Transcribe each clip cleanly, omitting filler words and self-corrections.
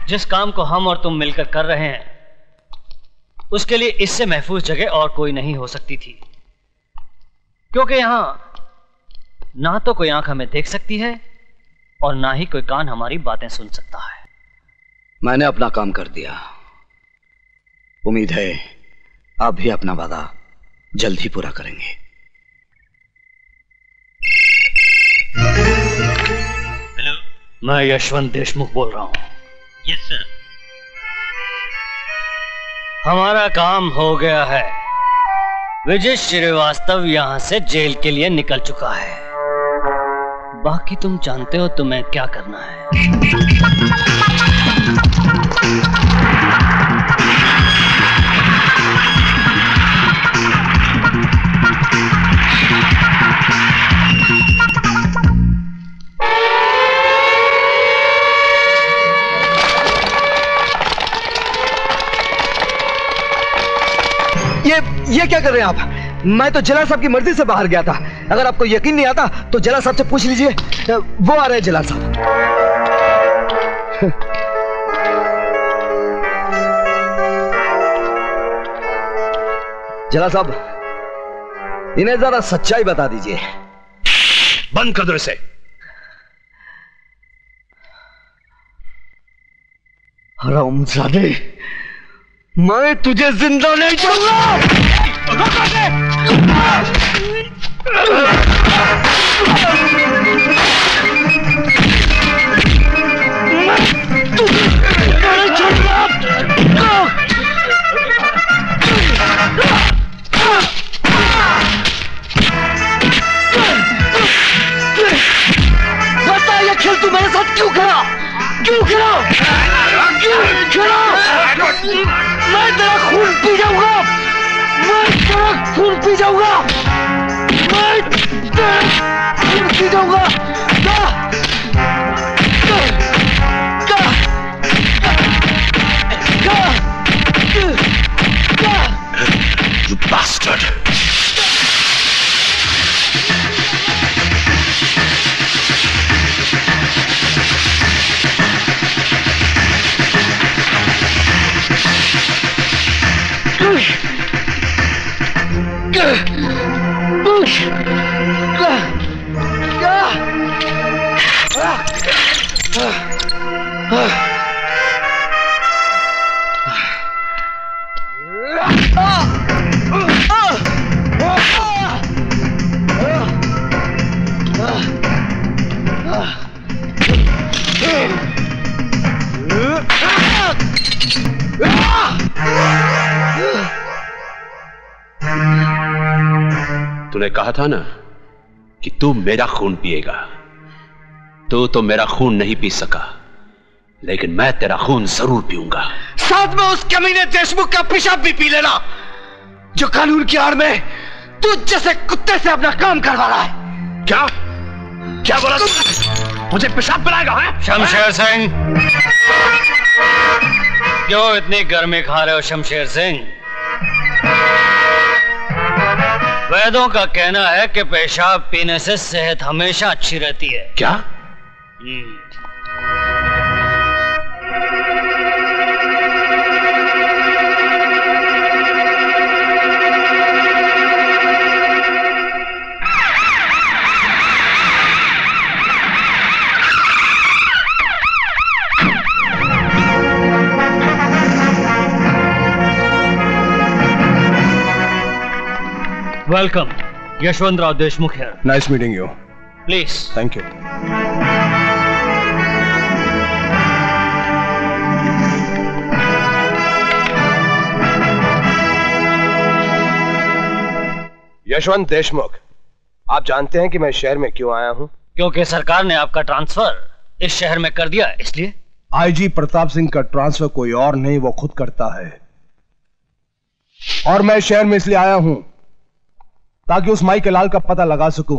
जिस काम को हम और तुम मिलकर कर रहे हैं उसके लिए इससे महफूज जगह और कोई नहीं हो सकती थी, क्योंकि यहां ना तो कोई आंख हमें देख सकती है और ना ही कोई कान हमारी बातें सुन सकता है। मैंने अपना काम कर दिया। उम्मीद है आप भी अपना वादा जल्द ही पूरा करेंगे। हेलो, मैं यशवंत देशमुख बोल रहा हूं। Yes sir. हमारा काम हो गया है। विजय श्रीवास्तव यहां से जेल के लिए निकल चुका है। बाकी तुम जानते हो तुम्हें क्या करना है। ये क्या कर रहे हैं आप? मैं तो जलाल साहब की मर्जी से बाहर गया था। अगर आपको यकीन नहीं आता तो जलाल साहब से पूछ लीजिए, वो आ रहे हैं जलाल साहब। जलाल साहब, इन्हें जरा सच्चाई बता दीजिए। बंद कर दो इसे। हरामजादे, मैं तुझे जिंदा नहीं छोड़ूंगा। बता ये खेल तू मेरे साथ क्यों खेला? क्यों खेला? क्यों खेला? मैं तेरा खून पी जाऊंगा। मैं तेरा खून पी जाऊंगा। मैं तेरा खून पी जाऊंगा। You bastard! तूने कहा था ना कि तू मेरा खून पिएगा। तू तो मेरा खून नहीं पी सका, लेकिन मैं तेरा खून जरूर पीऊंगा। साथ में उस कमीने देशमुख का पेशाब भी पी लेना, जो कानून की आड़ में तू जैसे कुत्ते से अपना काम करवा रहा है। क्या क्या बोला तू? मुझे पेशाब पिलाएगा है? शमशेर सिंह, क्यों इतनी गर्मी खा रहे हो शमशेर सिंह? वैद्यों का कहना है कि पेशाब पीने से सेहत हमेशा अच्छी रहती है। क्या? Welcome, Yashwantrao Deshmukh here. Nice meeting you. Please. Thank you. Yashwant Deshmukh, आप जानते हैं कि मैं शहर में क्यों आया हूं? क्योंकि सरकार ने आपका ट्रांसफर इस शहर में कर दिया, इसलिए। आईजी प्रताप सिंह का ट्रांसफर कोई और नहीं, वो खुद करता है। और मैं शहर में इसलिए आया हूं ताकि उस माई के लाल का पता लगा सकूं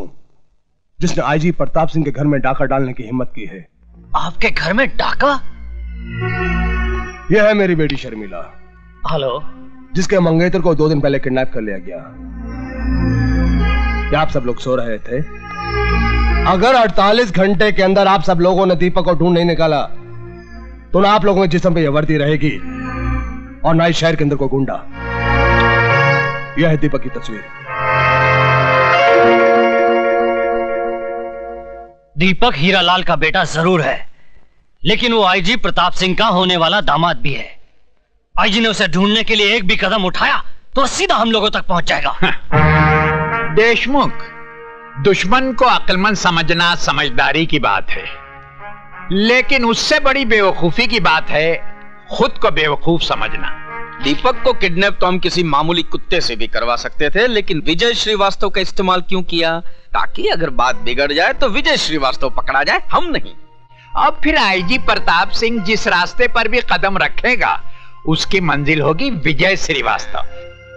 जिसने आईजी प्रताप सिंह के घर में डाका डालने की हिम्मत की है। आपके घर में डाका? यह है मेरी बेटी शर्मिला। हेलो। जिसके मंगेतर को 2 दिन पहले किडनैप कर लिया गया। क्या आप सब लोग सो रहे थे? अगर 48 घंटे के अंदर आप सब लोगों ने दीपक को ढूंढ नहीं निकाला तो ना आप लोगों के जिस्म पे यह वर्दी रहेगी और ना इस शहर के अंदर कोई गुंडा। यह है दीपक की तस्वीर। दीपक हीरालाल का बेटा जरूर है, लेकिन वो आईजी प्रताप सिंह का होने वाला दामाद भी है। आईजी ने उसे ढूंढने के लिए एक भी कदम उठाया तो सीधा हम लोगों तक पहुंच जाएगा। देशमुख, दुश्मन को अक्लमंद समझना समझदारी की बात है, लेकिन उससे बड़ी बेवकूफी की बात है खुद को बेवकूफ समझना। दीपक को किडनैप तो हम किसी मामूली कुत्ते से भी करवा सकते थे, लेकिन विजय श्रीवास्तव का इस्तेमाल क्यों किया? ताकि अगर बात बिगड़ जाए तो विजय श्रीवास्तव पकड़ा जाए, हम नहीं। अब फिर आईजी प्रताप सिंह जिस रास्ते पर भी कदम रखेगा उसकी मंजिल होगी विजय श्रीवास्तव,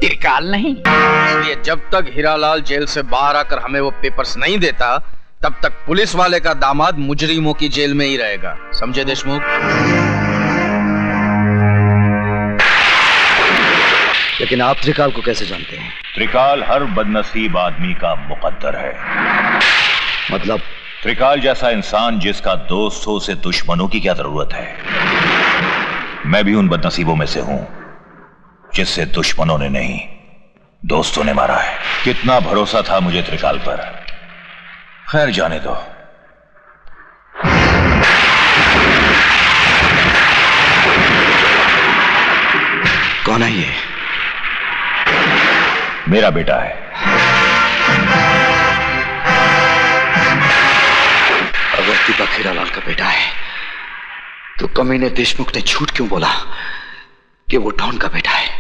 त्रिकाल नहीं। इसलिए जब तक हीरालाल जेल से बाहर आकर हमें वो पेपर्स नहीं देता, तब तक पुलिस वाले का दामाद मुजरिमों की जेल में ही रहेगा। समझे देशमुख? लेकिन आप त्रिकाल को कैसे जानते हैं? त्रिकाल हर बदनसीब आदमी का मुकद्दर है। मतलब? त्रिकाल जैसा इंसान जिसका दोस्त हो उसे दुश्मनों की क्या जरूरत है? मैं भी उन बदनसीबों में से हूं जिससे दुश्मनों ने नहीं, दोस्तों ने मारा है। कितना भरोसा था मुझे त्रिकाल पर। खैर जाने दो। कौन है ये? मेरा बेटा है। अगर दीपक हीरालाल का बेटा है तो कमीने देशमुख ने झूठ क्यों बोला कि वो डॉन का बेटा है?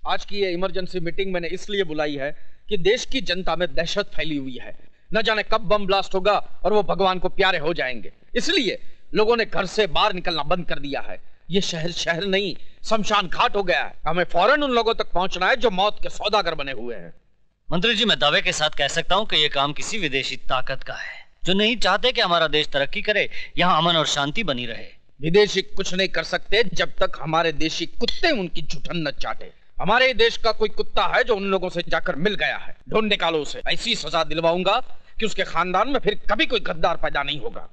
आज की ये इमरजेंसी मीटिंग मैंने इसलिए बुलाई है कि देश की जनता में दहशत फैली हुई है। न जाने कब बम ब्लास्ट होगा और वो भगवान को प्यारे हो जाएंगे। इसलिए लोगों ने घर से बाहर निकलना बंद कर दिया है। ये शहर शहर नहीं, शमशान घाट हो गया है। हमें फौरन उन लोगों तक पहुंचना है जो मौत के सौदागर बने हुए हैं। मंत्री जी, मैं दावे के साथ कह सकता हूं कि यह काम किसी विदेशी ताकत का है जो नहीं चाहते कि हमारा देश तरक्की करे, यहाँ अमन और शांति बनी रहे। विदेशी कुछ नहीं कर सकते जब तक हमारे देशी कुत्ते उनकी जुठन न चाटे। हमारे देश का कोई कुत्ता है जो उन लोगों से जाकर मिल गया है, ढूंढ निकालो उसे। ऐसी सजा दिलवाऊंगा कि उसके खानदान में फिर कभी कोई गद्दार पैदा नहीं होगा।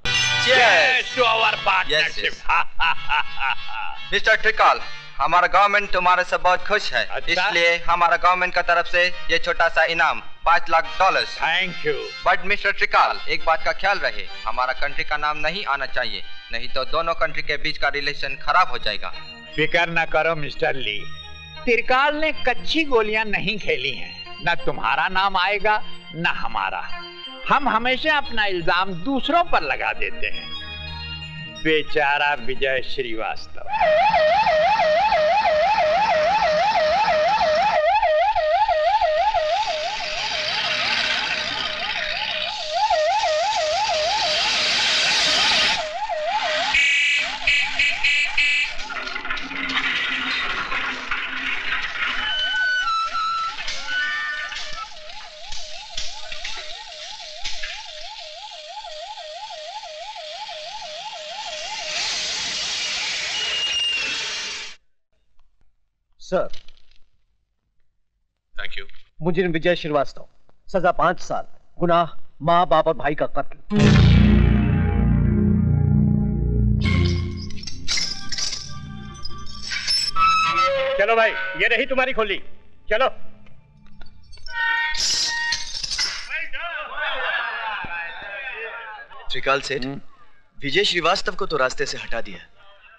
मिस्टर ट्रिकाल, हमारा गवर्नमेंट तुम्हारे से बहुत खुश है। अच्छा? इसलिए हमारा गवर्नमेंट का तरफ से ये छोटा सा इनाम $5 lakh. Thank you. But mister Trikal, एक बात का ख्याल रहे, हमारा कंट्री का नाम नहीं आना चाहिए, नहीं तो दोनों कंट्री के बीच का रिलेशन खराब हो जाएगा। फिक्र न करो मिस्टर ली, त्रिकाल ने कच्ची गोलियां नहीं खेली हैं। न तुम्हारा नाम आएगा न हमारा। हम हमेशा अपना इल्जाम दूसरों पर लगा देते हैं। बेचारा विजय श्रीवास्तव। सर, क्यों? मुझे विजय श्रीवास्तव, सजा 5 साल, गुनाह माँ बाप और भाई का कत्ल। चलो भाई, ये रही तुम्हारी खोली, चलो। त्रिकाल सेठ, विजय श्रीवास्तव को तो रास्ते से हटा दिया,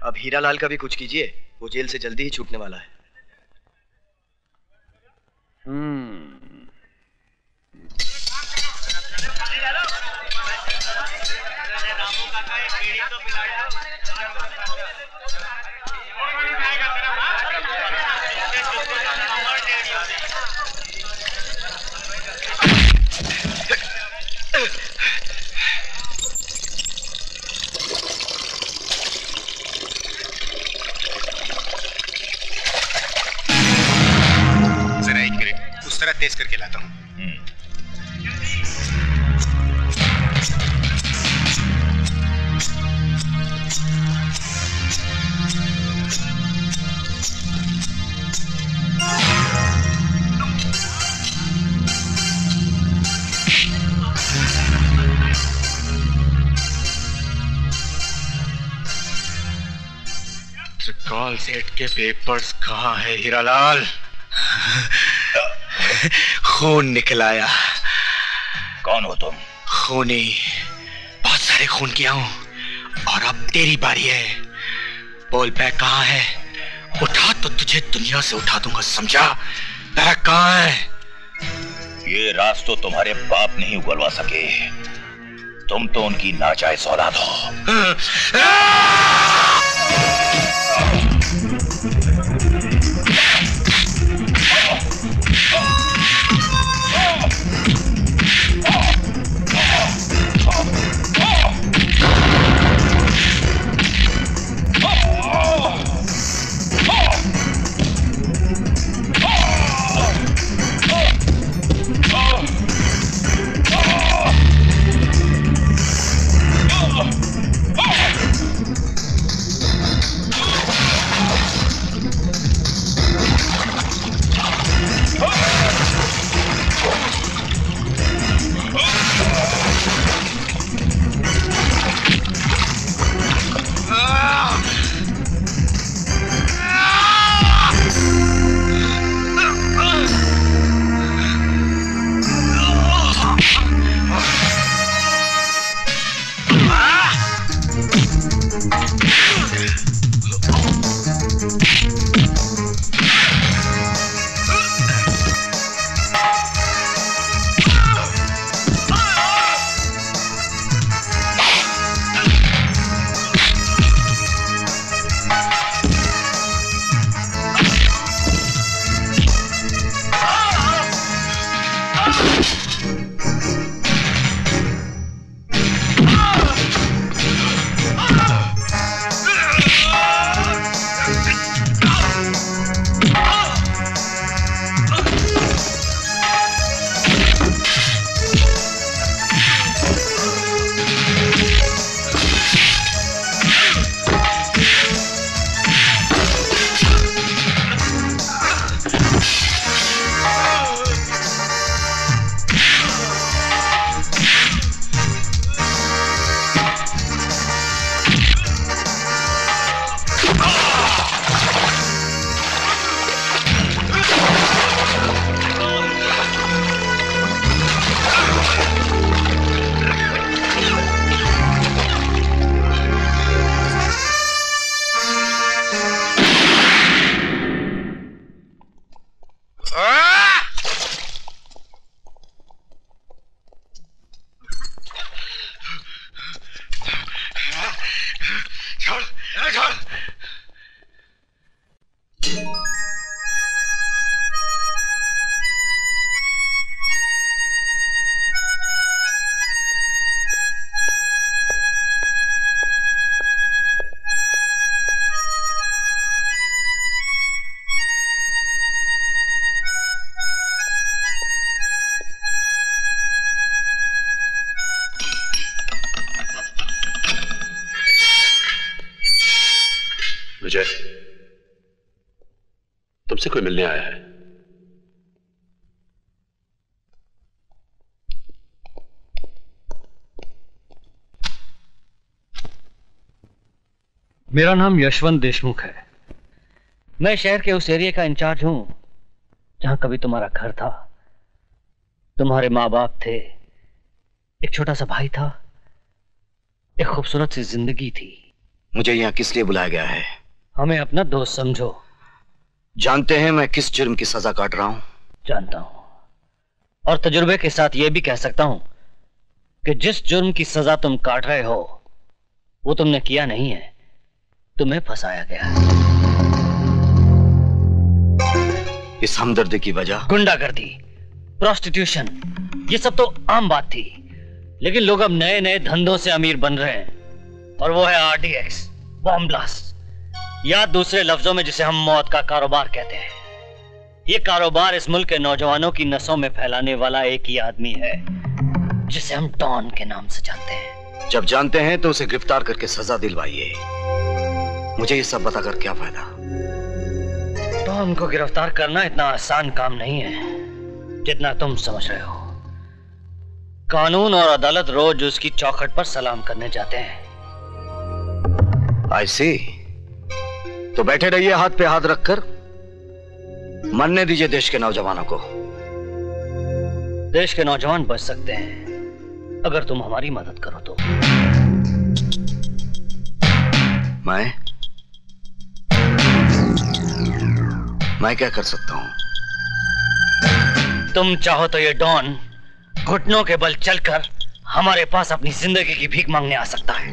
अब हीरालाल का भी कुछ कीजिए, वो जेल से जल्दी ही छूटने वाला है। जरा 1 मिनट, उस तरह तेज करके लाता हूँ। त्रिकाल सेठ के पेपर्स कहाँ है हीरालाल? खून निकल आया। कौन हो तुम? खूनी, बहुत सारे खून किया हूं और अब तेरी बारी है। बोल बैग कहाँ है? उठा तो तुझे दुनिया से उठा दूंगा, समझा? बैग कहाँ है? ये राज तो तुम्हारे बाप नहीं उगलवा सके, तुम तो उनकी नाजायज औलाद हो। विजय, तुमसे कोई मिलने आया है। मेरा नाम यशवंत देशमुख है। मैं शहर के उस एरिया का इंचार्ज हूं जहां कभी तुम्हारा घर था, तुम्हारे माँ बाप थे, एक छोटा सा भाई था, एक खूबसूरत सी जिंदगी थी। मुझे यहाँ किस लिए बुलाया गया है? हमें अपना दोस्त समझो। जानते हैं मैं किस जुर्म की सजा काट रहा हूं? जानता हूं, और तजुर्बे के साथ यह भी कह सकता हूं कि जिस जुर्म की सजा तुम काट रहे हो वो तुमने किया नहीं है, तुम्हें फंसाया गया है। इस हमदर्दी की वजह? गुंडागर्दी, प्रोस्टिट्यूशन, ये सब तो आम बात थी, लेकिन लोग अब नए नए धंधों से अमीर बन रहे हैं, और वो है RDX, बॉम्ब ब्लास्ट, या दूसरे लफ्जों में जिसे हम मौत का कारोबार कहते हैं। ये कारोबार इस मुल्क के नौजवानों की नसों में फैलाने वाला एक ही आदमी है जिसे हम डॉन के नाम से जानते हैं। जब जानते हैं तो उसे गिरफ्तार करके सजा दिलवाइए। मुझे ये सब बताकर क्या फायदा? डॉन को गिरफ्तार करना इतना आसान काम नहीं है जितना तुम समझ रहे हो। कानून और अदालत रोज उसकी चौखट पर सलाम करने जाते हैं। I see। तो बैठे रहिए हाथ पे हाथ रखकर, मरने दीजिए देश के नौजवानों को। देश के नौजवान बच सकते हैं अगर तुम हमारी मदद करो तो। मैं क्या कर सकता हूं? तुम चाहो तो ये डॉन घुटनों के बल चलकर हमारे पास अपनी जिंदगी की भीख मांगने आ सकता है।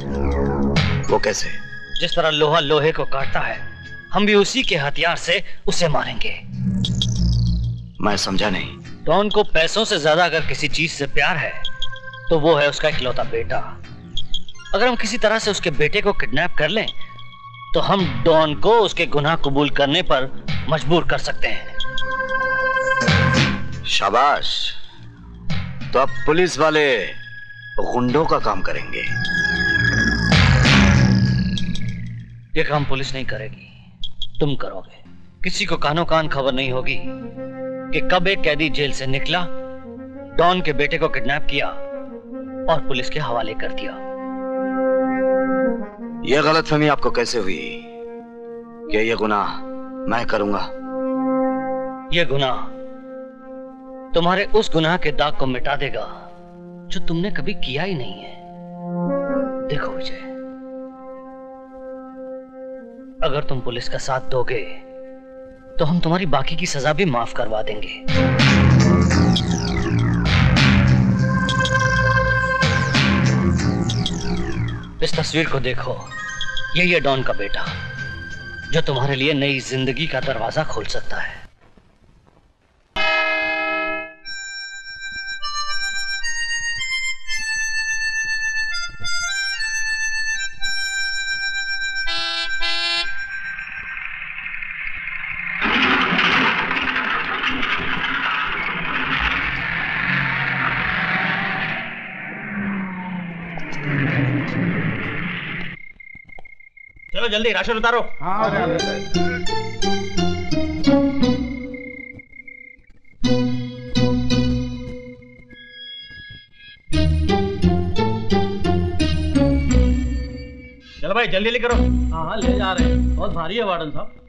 वो कैसे? जिस तरह लोहा लोहे को काटता है, हम भी उसी के हथियार से उसे मारेंगे। मैं समझा नहीं। डॉन को पैसों से ज्यादा अगर किसी चीज से प्यार है तो वो है उसका इकलौता बेटा। अगर हम किसी तरह से उसके बेटे को किडनैप कर लें तो हम डॉन को उसके गुनाह कबूल करने पर मजबूर कर सकते हैं। शाबाश। तो अब पुलिस वाले गुंडों का काम करेंगे। ये काम पुलिस नहीं करेगी, तुम करोगे। किसी को कानो कान खबर नहीं होगी कि कब एक कैदी जेल से निकला, डॉन के बेटे को किडनैप किया और पुलिस के हवाले कर दिया। यह गलतफहमी आपको कैसे हुई कि यह गुनाह मैं करूंगा? यह गुनाह तुम्हारे उस गुनाह के दाग को मिटा देगा जो तुमने कभी किया ही नहीं है। देखो विजय, अगर तुम पुलिस का साथ दोगे तो हम तुम्हारी बाकी की सजा भी माफ करवा देंगे। इस तस्वीर को देखो, यही है डॉन का बेटा जो तुम्हारे लिए नई जिंदगी का दरवाजा खोल सकता है। चलो जल्दी राशन उतारो। हाँ, चलो भाई जल्दी करो। हाँ हाँ ले जा रहे हैं, बहुत भारी है वार्डन साहब।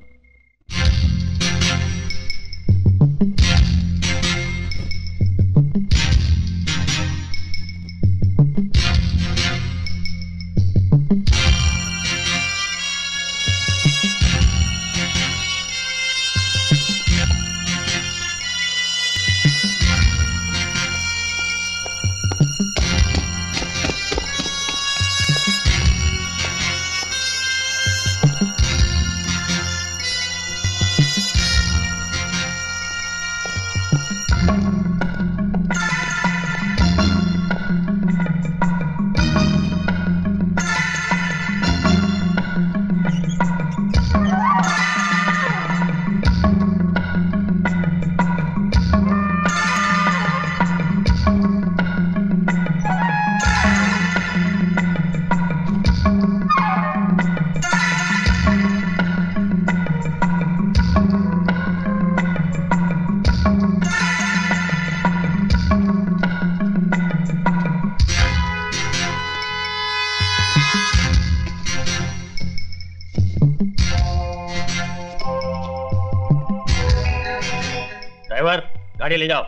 गाड़ी ले जाओ।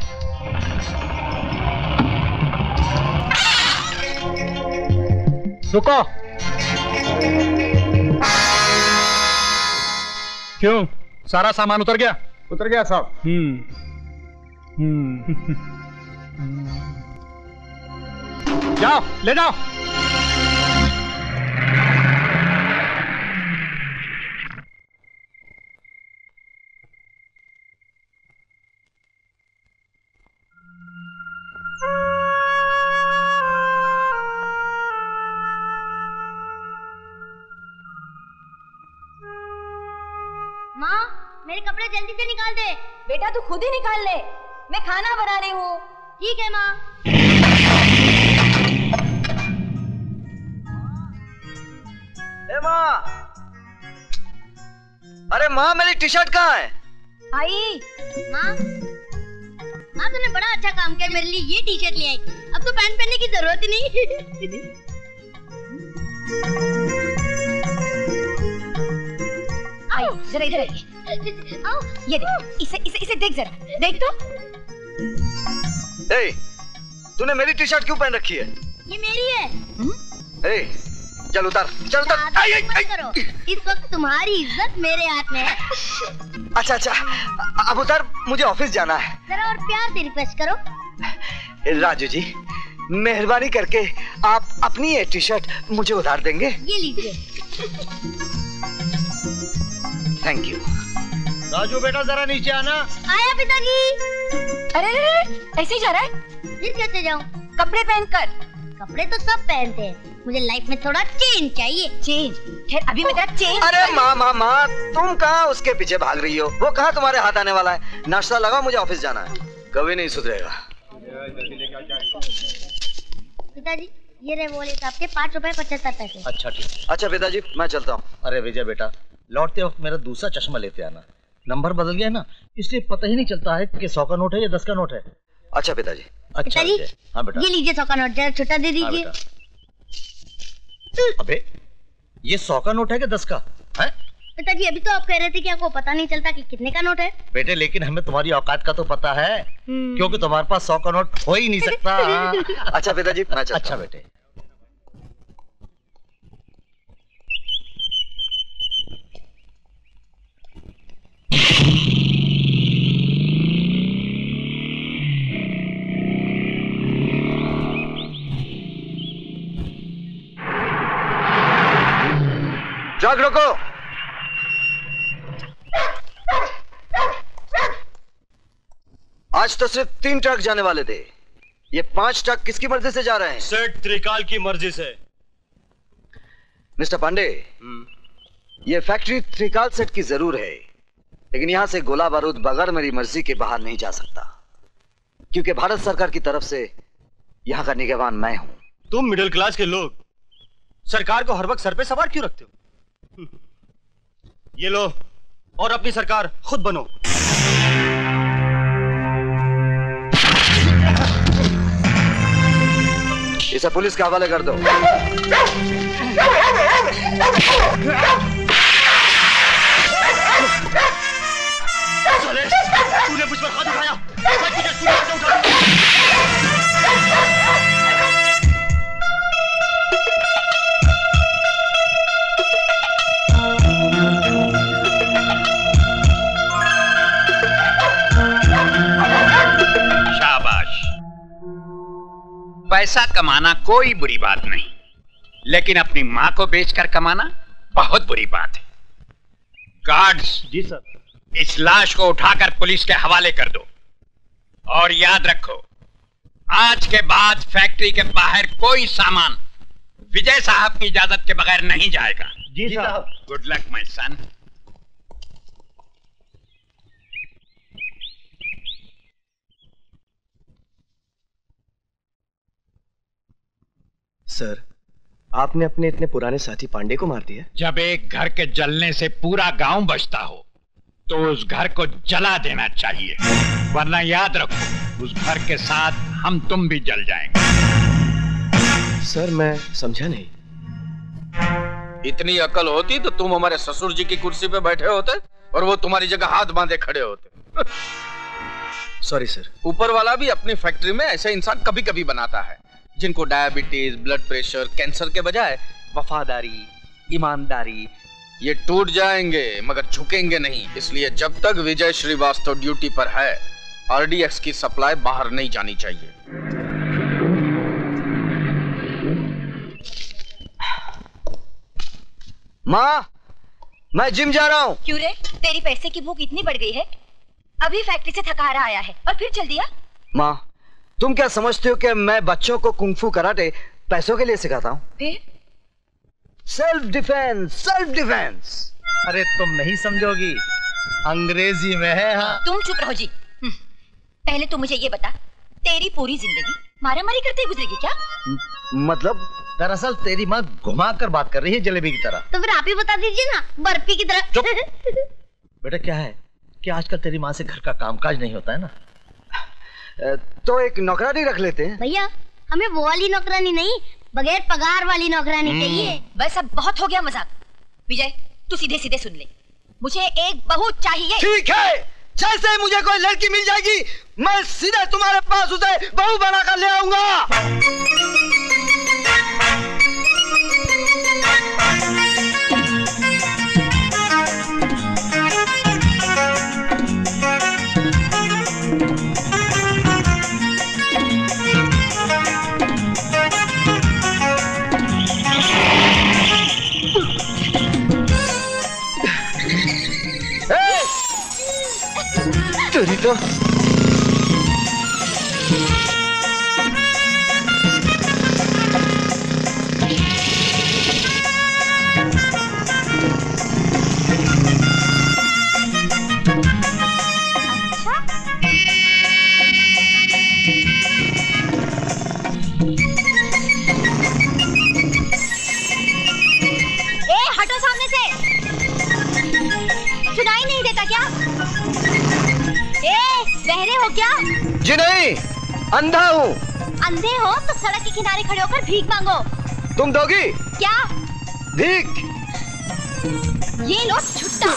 रुको। क्यों, सारा सामान उतर गया? उतर गया साहब। जाओ ले जाओ। माँ, मेरे कपड़े जल्दी से निकाल दे। बेटा तू खुद ही निकाल ले, मैं खाना बना रही हूँ। ठीक है माँ। ए माँ, अरे माँ मेरी टी शर्ट कहाँ है? आई। माँ, माँ तूने बड़ा अच्छा काम किया, मेरे लिए ये टी शर्ट ले आई। अब तो पैंट पहनने की जरूरत ही नहीं। आई जरा इधर आइए। आओ ये देख, इसे देख जरा, देख तो। ए, तूने मेरी टी शर्ट क्यों पहन रखी है? ये मेरी है। ए, चल उतार, चल उतार। मत करो, इस वक्त तुम्हारी इज्जत मेरे हाथ में है। अच्छा अच्छा, अब उतार, मुझे ऑफिस जाना है। जरा और प्यार से रिक्वेस्ट करो। राजू जी, मेहरबानी करके आप अपनी ये टी शर्ट मुझे उधार देंगे? ये लीजिए। Thank you. राजू बेटा जरा नीचे आना। आया पिताजी। अरे ऐसे ही जा रहा है? फिर कैसे जाऊँ? कपड़े पहनकर। कपड़े तो सब पहनते हैं, मुझे लाइफ में थोड़ा चेंज चाहिए। चेंज? खैर अभी मैं तेरा चेंज। अरे माँ, तुम कहाँ उसके पीछे भाग रही हो? वो कहाँ तुम्हारे हाथ आने वाला है? नाश्ता लगाओ, मुझे ऑफिस जाना है। कभी नहीं सुधरेगा। पिताजी ये रहे वॉलेट आपके, 5 रुपए 75 पैसे। अच्छा ठीक। अच्छा पिताजी मैं चलता हूँ। अरे विजय बेटा, लौटते वक्त मेरा दूसरा चश्मा लेते आना। नंबर बदल गया ना, इसलिए पता ही नहीं चलता है कि 100 का नोट है या 10 का नोट है। अच्छा पिताजी। अच्छा पिताजी, हाँ बेटा। ये लीजिए 100 का नोट, जरा छोटा दे दीजिए। अबे ये 100 का नोट है कि 10 का है? पिताजी अभी तो आप कह रहे थे कि आपको पता नहीं चलता कि कितने का नोट है। बेटे लेकिन हमें तुम्हारी औकात का तो पता है, क्योंकि तुम्हारे पास 100 का नोट हो ही नहीं सकता। अच्छा पिताजी मैं चलता हूं। अच्छा बेटे। ट्रक रोको। आज तो सिर्फ 3 ट्रक जाने वाले थे, ये 5 ट्रक किसकी मर्जी से जा रहे हैं? सेठ त्रिकाल की मर्जी से। मिस्टर पांडे, ये फैक्ट्री त्रिकाल सेठ की जरूर है, लेकिन यहां से गोला बारूद बगैर मेरी मर्जी के बाहर नहीं जा सकता, क्योंकि भारत सरकार की तरफ से यहां का निगरान मैं हूं। तुम मिडिल क्लास के लोग सरकार को हर वक्त सर पे सवार क्यों रखते हो? ये लो और अपनी सरकार खुद बनो। इसे पुलिस के हवाले कर दो। तूने मुझ पर हाथ उठाया, मैं तुझे सुना से उठा दूंगा। पैसा कमाना कोई बुरी बात नहीं, लेकिन अपनी मां को बेचकर कमाना बहुत बुरी बात है। गार्ड्स जी सर, इस लाश को उठाकर पुलिस के हवाले कर दो, और याद रखो आज के बाद फैक्ट्री के बाहर कोई सामान विजय साहब की इजाजत के बगैर नहीं जाएगा। जी साहब। Good luck my son. Sir, आपने अपने इतने पुराने साथी पांडे को मार दिया? जब एक घर के जलने से पूरा गांव बचता हो तो उस घर को जला देना चाहिए, वरना याद रखो उस घर के साथ हम तुम भी जल जाएंगे। सर मैं समझा नहीं। इतनी अकल होती तो तुम हमारे ससुर जी की कुर्सी पे बैठे होते और वो तुम्हारी जगह हाथ बांधे खड़े होते। Sorry sir. ऊपर वाला भी अपनी फैक्ट्री में ऐसे इंसान कभी कभी बनाता है जिनको डायबिटीज, ब्लड प्रेशर, कैंसर के बजाय वफादारी, ईमानदारी, ये टूट जाएंगे मगर झुकेंगे नहीं। इसलिए जब तक विजय श्रीवास्तव ड्यूटी पर है, आरडीएक्स की सप्लाई बाहर नहीं जानी चाहिए। माँ, मैं जिम जा रहा हूँ। क्यों रे? तेरी पैसे की भूख इतनी बढ़ गई है? अभी फैक्ट्री से थका हारा आया है और फिर चल दिया? माँ, तुम क्या समझते हो कि मैं बच्चों को कुंफू कराटे पैसों के लिए सिखाता हूँ? फिर? Self defence, self defence. अरे तुम नहीं समझोगी, अंग्रेजी में है। हाँ, तुम चुप रहो जी। पहले तू मुझे ये बता, तेरी पूरी जिंदगी मारामारी करते गुजरेगी क्या? मतलब? दरअसल तेरी माँ घुमा कर बात कर रही है जलेबी की तरह। तो फिर आप ही बता दीजिए ना, बर्फी की तरह। चुप। बेटा क्या है कि आजकल तेरी माँ से घर का कामकाज नहीं होता है ना, तो एक नौकरानी रख लेते हैं। भैया, हमें वो वाली नौकरानी नहीं, बगैर पगार वाली नौकरानी चाहिए। बस अब बहुत हो गया मजाक। विजय, तू सीधे सीधे सुन ले, मुझे एक बहू चाहिए। ठीक है, जैसे मुझे कोई लड़की मिल जाएगी, मैं सीधे तुम्हारे पास उसे बहू बनाकर ले आऊंगा। तेरी तो हटो सामने से। सुनाई नहीं देता क्या? बहरे हो क्या? जी नहीं, अंधा हूँ। अंधे हो तो सड़क के किनारे खड़े होकर भीख मांगो। तुम दोगी? क्या? भीख। ये लो छुट्टा।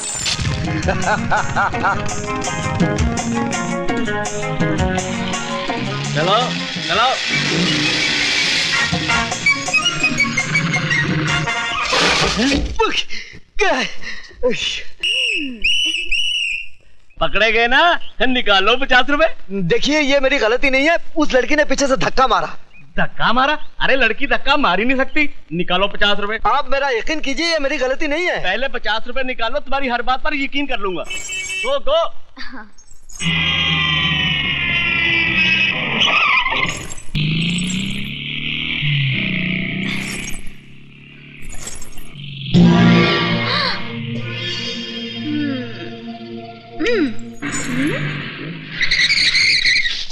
चलो चलो। पकड़े गए ना, निकालो 50 रुपए। देखिए, ये मेरी गलती नहीं है, उस लड़की ने पीछे से धक्का मारा। धक्का मारा? अरे लड़की धक्का मार ही नहीं सकती। निकालो 50 रुपए। आप मेरा यकीन कीजिए, ये मेरी गलती नहीं है। पहले 50 रुपए निकालो, तुम्हारी हर बात पर यकीन कर लूंगा। गो।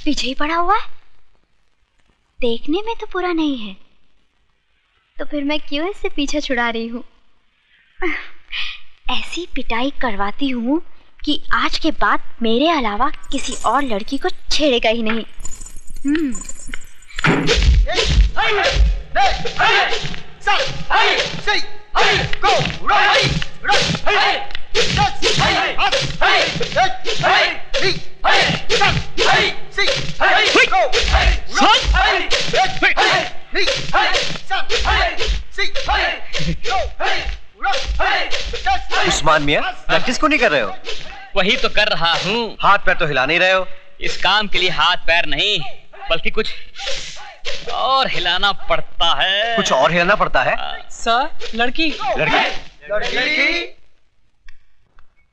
पीछे ही पड़ा हुआ है, देखने में तो पूरा नहीं है, तो फिर मैं क्यों इससे पीछा छुड़ा रही हूँ? ऐसी पिटाई करवाती हूँ कि आज के बाद मेरे अलावा किसी और लड़की को छेड़ेगा ही नहीं। उस्मान मियां, प्रैक्टिस को नहीं कर रहे हो? वही तो कर रहा हूँ। हाथ पैर तो हिला नहीं रहे हो। इस काम के लिए हाथ पैर नहीं, बल्कि कुछ और हिलाना पड़ता है। कुछ और हिलाना पड़ता है? सर, लड़की।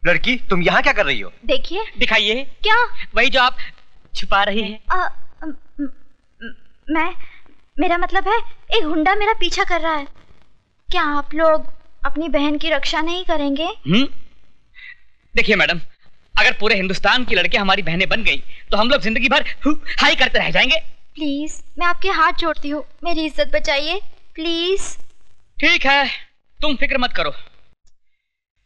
लड़की, तुम यहाँ क्या कर रही हो? देखिए। दिखाइए। क्या? वही जो आप छुपा रही हैं। मेरा मतलब है, एक गुंडा मेरा पीछा कर रहा है। क्या आप लोग अपनी बहन की रक्षा नहीं करेंगे? देखिए मैडम, अगर पूरे हिंदुस्तान की लड़कियां हमारी बहनें बन गई तो हम लोग जिंदगी भर हाई करते रह जाएंगे। प्लीज, मैं आपके हाथ जोड़ती हूँ, मेरी इज्जत बचाइए प्लीज। ठीक है, तुम फिक्र मत करो,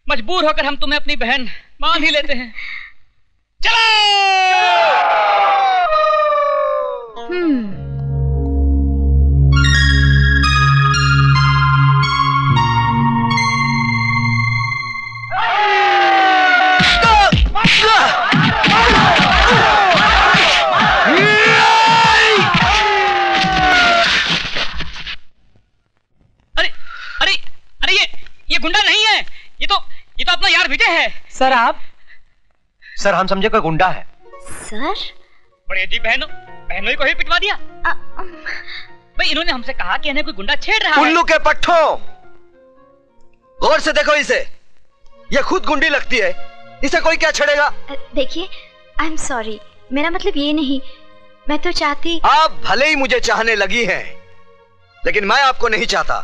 मजबूर होकर हम तुम्हें अपनी बहन मान ही लेते हैं। चलो। ये गुंडा नहीं है, ये तो अपना यार विजय है। सर आप? सर हम समझे कोई गुंडा है। सर? बड़े जी बहनों को ही पिटवा दिया। भाई इन्होंने हमसे कहा कि इन्हें कोई गुंडा छेड़ रहा है। उल्लू के पट्टों, गौर से देखो इसे, ये खुद गुंडी लगती है, इसे कोई क्या छेड़ेगा? देखिए, आई एम सॉरी, मेरा मतलब ये नहीं, मैं तो चाहती। आप भले ही मुझे चाहने लगी हैं, लेकिन मैं आपको नहीं चाहता।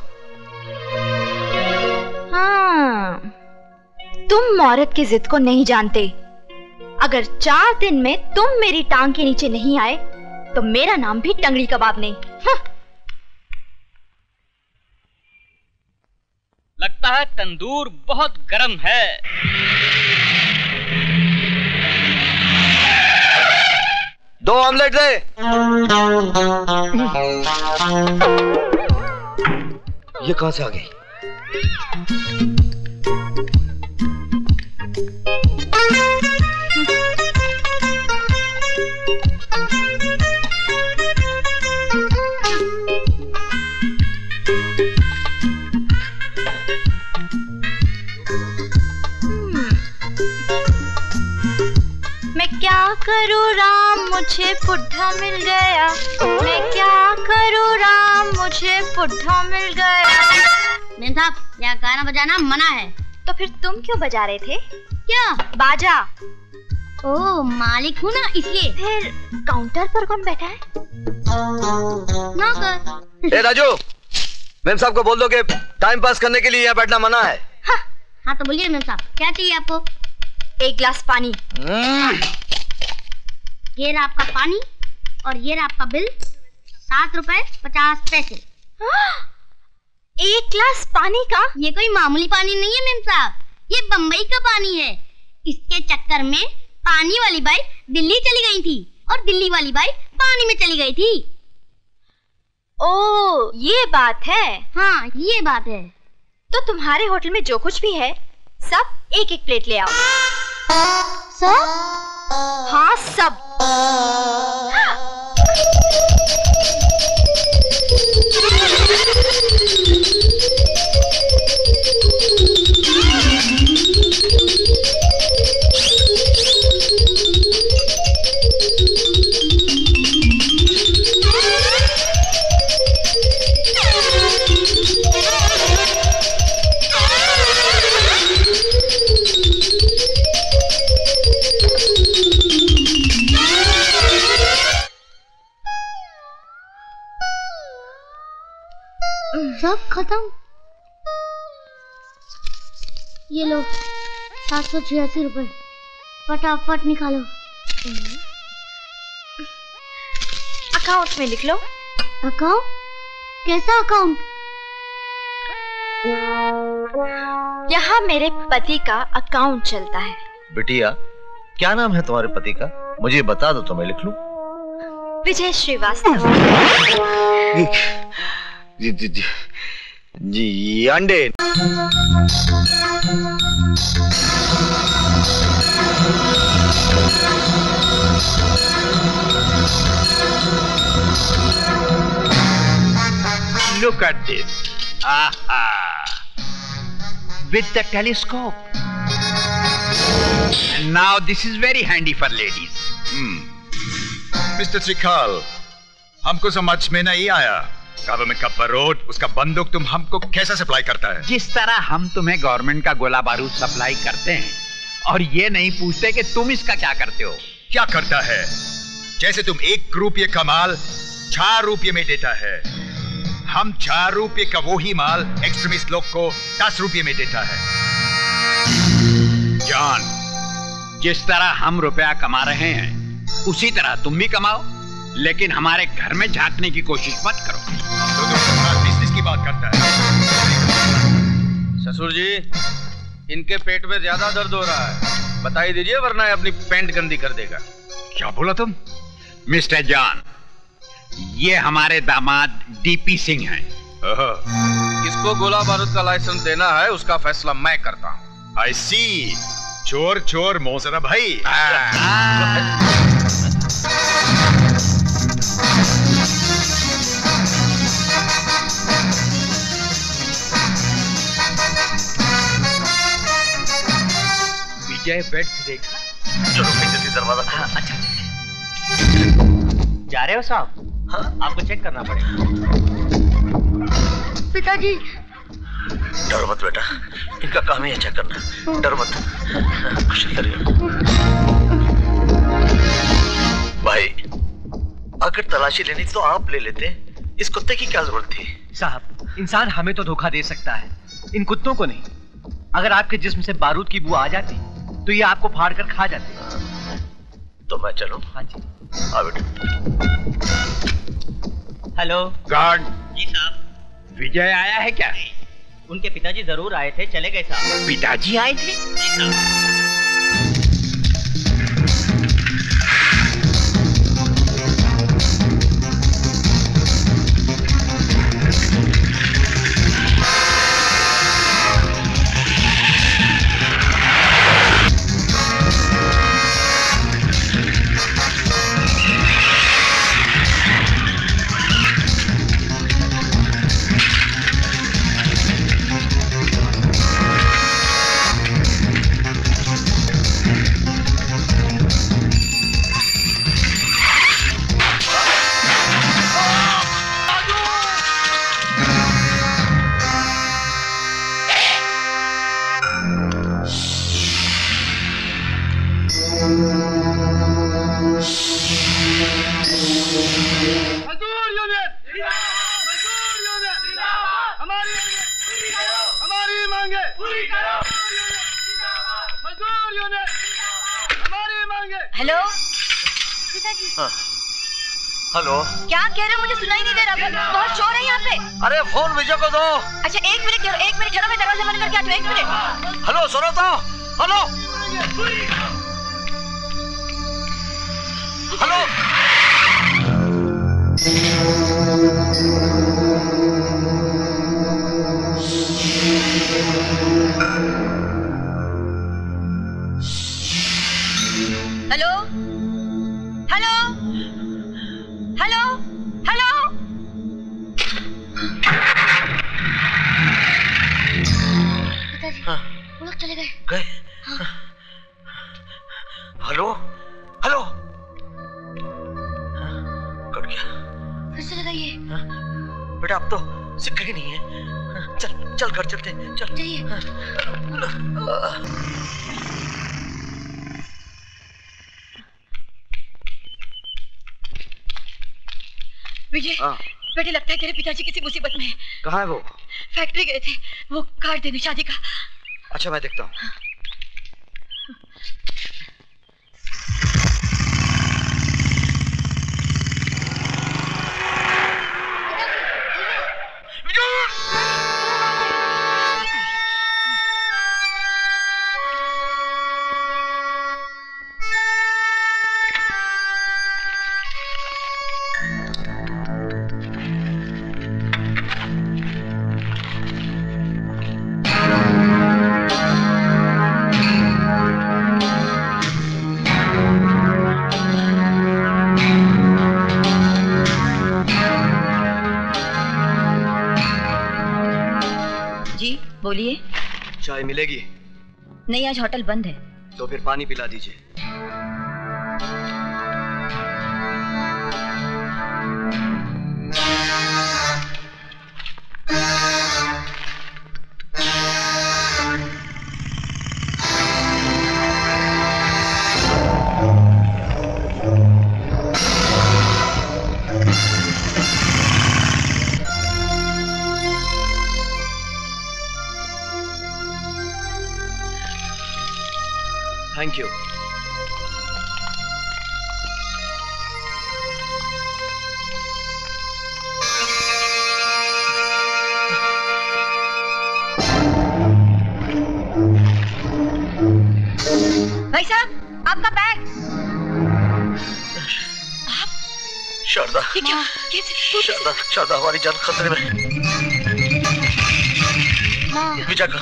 हाँ, तुम औरत की जिद को नहीं जानते। अगर 4 दिन में तुम मेरी टांग के नीचे नहीं आए तो मेरा नाम भी टंगड़ी कबाब नहीं। हाँ। लगता है तंदूर बहुत गर्म है। दो ऑमलेट दे। ये कहां से आ गई? मैं क्या करूँ राम, मुझे पुट्ठा मिल गया। मैं क्या करूँ राम, मुझे पुट्ठा मिल गया। मेम साहब, यहाँ गाना बजाना मना है। तो फिर तुम क्यों बजा रहे थे? क्या? बाजा। ओ, मालिक हूँ ना इसलिए। फिर काउंटर पर कौन बैठा है? नौकर। ए राजू, मेम साहब को बोल दो कि टाइम पास करने के लिए यहाँ बैठना मना है। हाँ तो बोलिए मेम साहब, क्या चाहिए आपको? 1 गिलास पानी। ये रहा आपका पानी और ये रहा आपका बिल, 7 रुपए 50 पैसे। 1 गिलास पानी का? ये कोई मामूली पानी नहीं है मेम साहब, ये बम्बई का पानी है। इसके चक्कर में पानी वाली बाई दिल्ली चली गई थी और दिल्ली वाली बाई पानी में चली गई थी। ओ, ये बात है। हाँ, ये बात है। तो तुम्हारे होटल में जो कुछ भी है सब 1-1 प्लेट ले आओ। सब? हाँ सब। सब खत्म। ये लो 786 रुपए, फटाफट निकालो। अकाउंट में लिख लो। अकाउंट? कैसा अकाउंट? यहाँ मेरे पति का अकाउंट चलता है। बिटिया, क्या नाम है तुम्हारे पति का? मुझे बता दो तो मैं लिख लूं। विजय श्रीवास्तव। जी अंडे। Look at this. Aha. With the telescope. And now this is very handy for ladies. Mister त्रिकाल, हमको समझ में नहीं आया, गवर्नमेंट का बारूद, उसका बंदूक तुम हमको कैसे सप्लाई करता है? जिस तरह हम तुम्हें गवर्नमेंट का गोला बारूद सप्लाई करते हैं और ये नहीं पूछते कि तुम इसका क्या करते हो। क्या करता है? जैसे तुम 1 रुपये का माल 4 रुपये में देता है, हम 4 रुपये का वही माल एक्सट्रीमिस्ट लोग को 10 रुपये में देता है। जॉन, जिस तरह हम रुपया कमा रहे हैं उसी तरह तुम भी कमाओ, लेकिन हमारे घर में झांकने की कोशिश मत करो। तो तुम बिजनेस की बात करता है। ससुर जी, इनके पेट में ज्यादा दर्द हो रहा है, बता ही दीजिए वरना अपनी पैंट गंदी कर देगा। क्या बोला तुम? मिस्टर जॉन, ये हमारे दामाद डीपी सिंह हैं। किसको गोला बारूद का लाइसेंस देना है उसका फैसला मैं करता हूँ। आई सी, चोर चोर मोजरा भाई। विजय बेड से देखा। चलो जल्दी दरवाजा। हाँ, अच्छा। जा रहे हो साहब? हाँ, आपको चेक करना पड़ेगा। पिताजी। डरो मत बेटा, इनका काम ही है चेक करना। डरो मत। कुछ नहीं करेगा। भाई, अगर तलाशी लेनी तो आप ले लेते, इस कुत्ते की क्या जरूरत थी? साहब, इंसान हमें तो धोखा दे सकता है, इन कुत्तों को नहीं। अगर आपके जिस्म से बारूद की बू आ जाती तो ये आपको फाड़ कर खा जाते। तो मैं चलूं? हाँ जी। आ बेटा। Hello guard. जी साहब। विजय आया है क्या? उनके पिताजी जरूर आए थे, चले गए साहब। पिताजी आए थे? जी साहब। हेलो हाँ। हेलो। क्या कह रहे हो? मुझे सुनाई नहीं दे रहा। बहुत शोर है यहाँ पे। अरे फोन विजय को दो। अच्छा एक मिनट ठहरो, मैं दरवाजा बंद करके आती हूँ। एक मिनट। हेलो सुनो तो। Hello hello. Hello hello hello hello. पिताजी, वो लोग चले गए। हाँ। Hello hello. कट गया। फिर से लगाइए। बेटा अब तो सिक्का ही नहीं है। चल चल घर चलते। चल चाहिए। विजय, बेटे लगता है तेरे पिताजी किसी मुसीबत में है। कहाँ है वो? फैक्ट्री गए थे, वो कार्ड देने शादी का। अच्छा मैं देखता हूँ। बोलिए। चाय मिलेगी? नहीं, आज होटल बंद है। तो फिर पानी पिला दीजिए। Thank you. भाई साहब, आपका बैग। आप? शारदा। ये क्या? कैसे? शारदा हमारी जान खतरे में। विजय का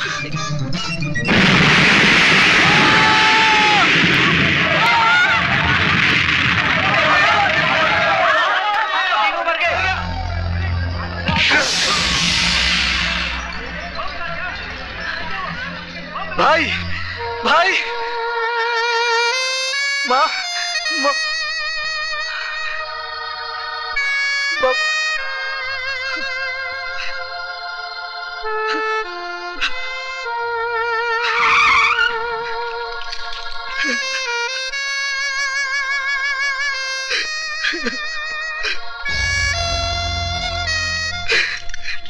भाई भाई माँ माँ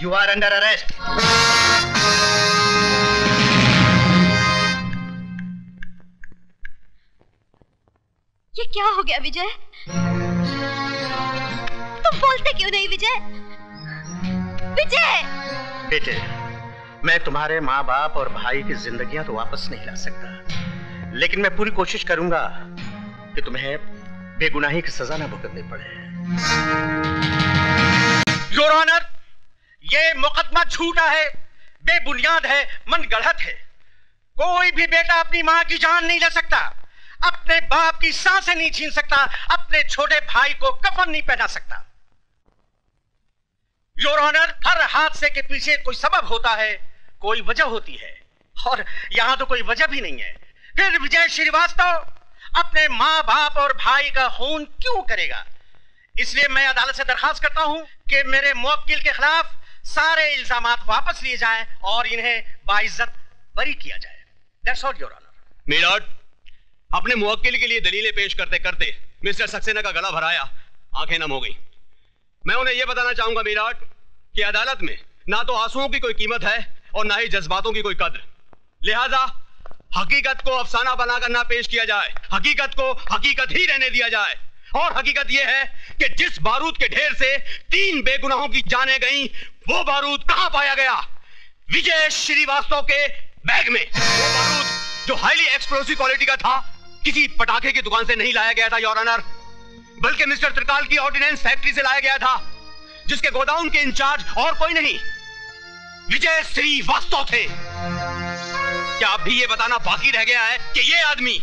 You are under arrest. ये क्या हो गया विजय? तुम बोलते क्यों नहीं विजय? विजय! बेटे, मैं तुम्हारे माँ बाप और भाई की जिंदगियां तो वापस नहीं ला सकता, लेकिन मैं पूरी कोशिश करूंगा कि तुम्हें बेगुनाही की सजा न भुगतनी पड़े। योर ऑनर, ये मुकदमा झूठा है, बेबुनियाद है, मनगढ़ंत है। कोई भी बेटा अपनी माँ की जान नहीं ले सकता, अपने बाप की सांसें नहीं छीन सकता, अपने छोटे भाई को कफन नहीं पहना सकता। योर ऑनर, हर हादसे के पीछे कोई सबब होता है, कोई वजह होती है, और यहां तो कोई वजह भी नहीं है। फिर विजय श्रीवास्तव अपने माँ बाप और भाई का खून क्यों करेगा? इसलिए मैं अदालत से दरखास्त करता हूं कि मेरे मुवक्किल के खिलाफ सारे इल्जामात वापस लिए जाएं और इन्हें बाइज्जत बरी किया जाए। That's all, Your Honor. Milord, अपने मुवक्किल के लिए दलीलें पेश करते करते मिस्टर सक्सेना का गला भराया, आंखें नम हो गई। मैं उन्हें यह बताना चाहूंगा मिलॉर्ड कि अदालत में ना तो आंसुओं की कोई कीमत है और ना ही जज्बातों की कोई कद्र। लिहाजा हकीकत को अफसाना बनाकर ना पेश किया जाए, हकीकत को हकीकत ही रहने दिया जाए। और हकीकत यह है कि जिस बारूद के ढेर से 3 बेगुनाहों की जानें गईं, वो बारूद कहां पाया गया? विजय श्रीवास्तव के बैग में। वो बारूद जो हाईली एक्सप्लोसिव क्वालिटी का था, किसी पटाखे की दुकान से नहीं लाया गया था योर ऑनर, बल्कि मिस्टर त्रिकाल की ऑर्डिनेंस फैक्ट्री से लाया गया था, जिसके गोदाउन के इंचार्ज और कोई नहीं, विजय श्रीवास्तव थे। क्या अब भी ये बताना बाकी रह गया है कि ये आदमी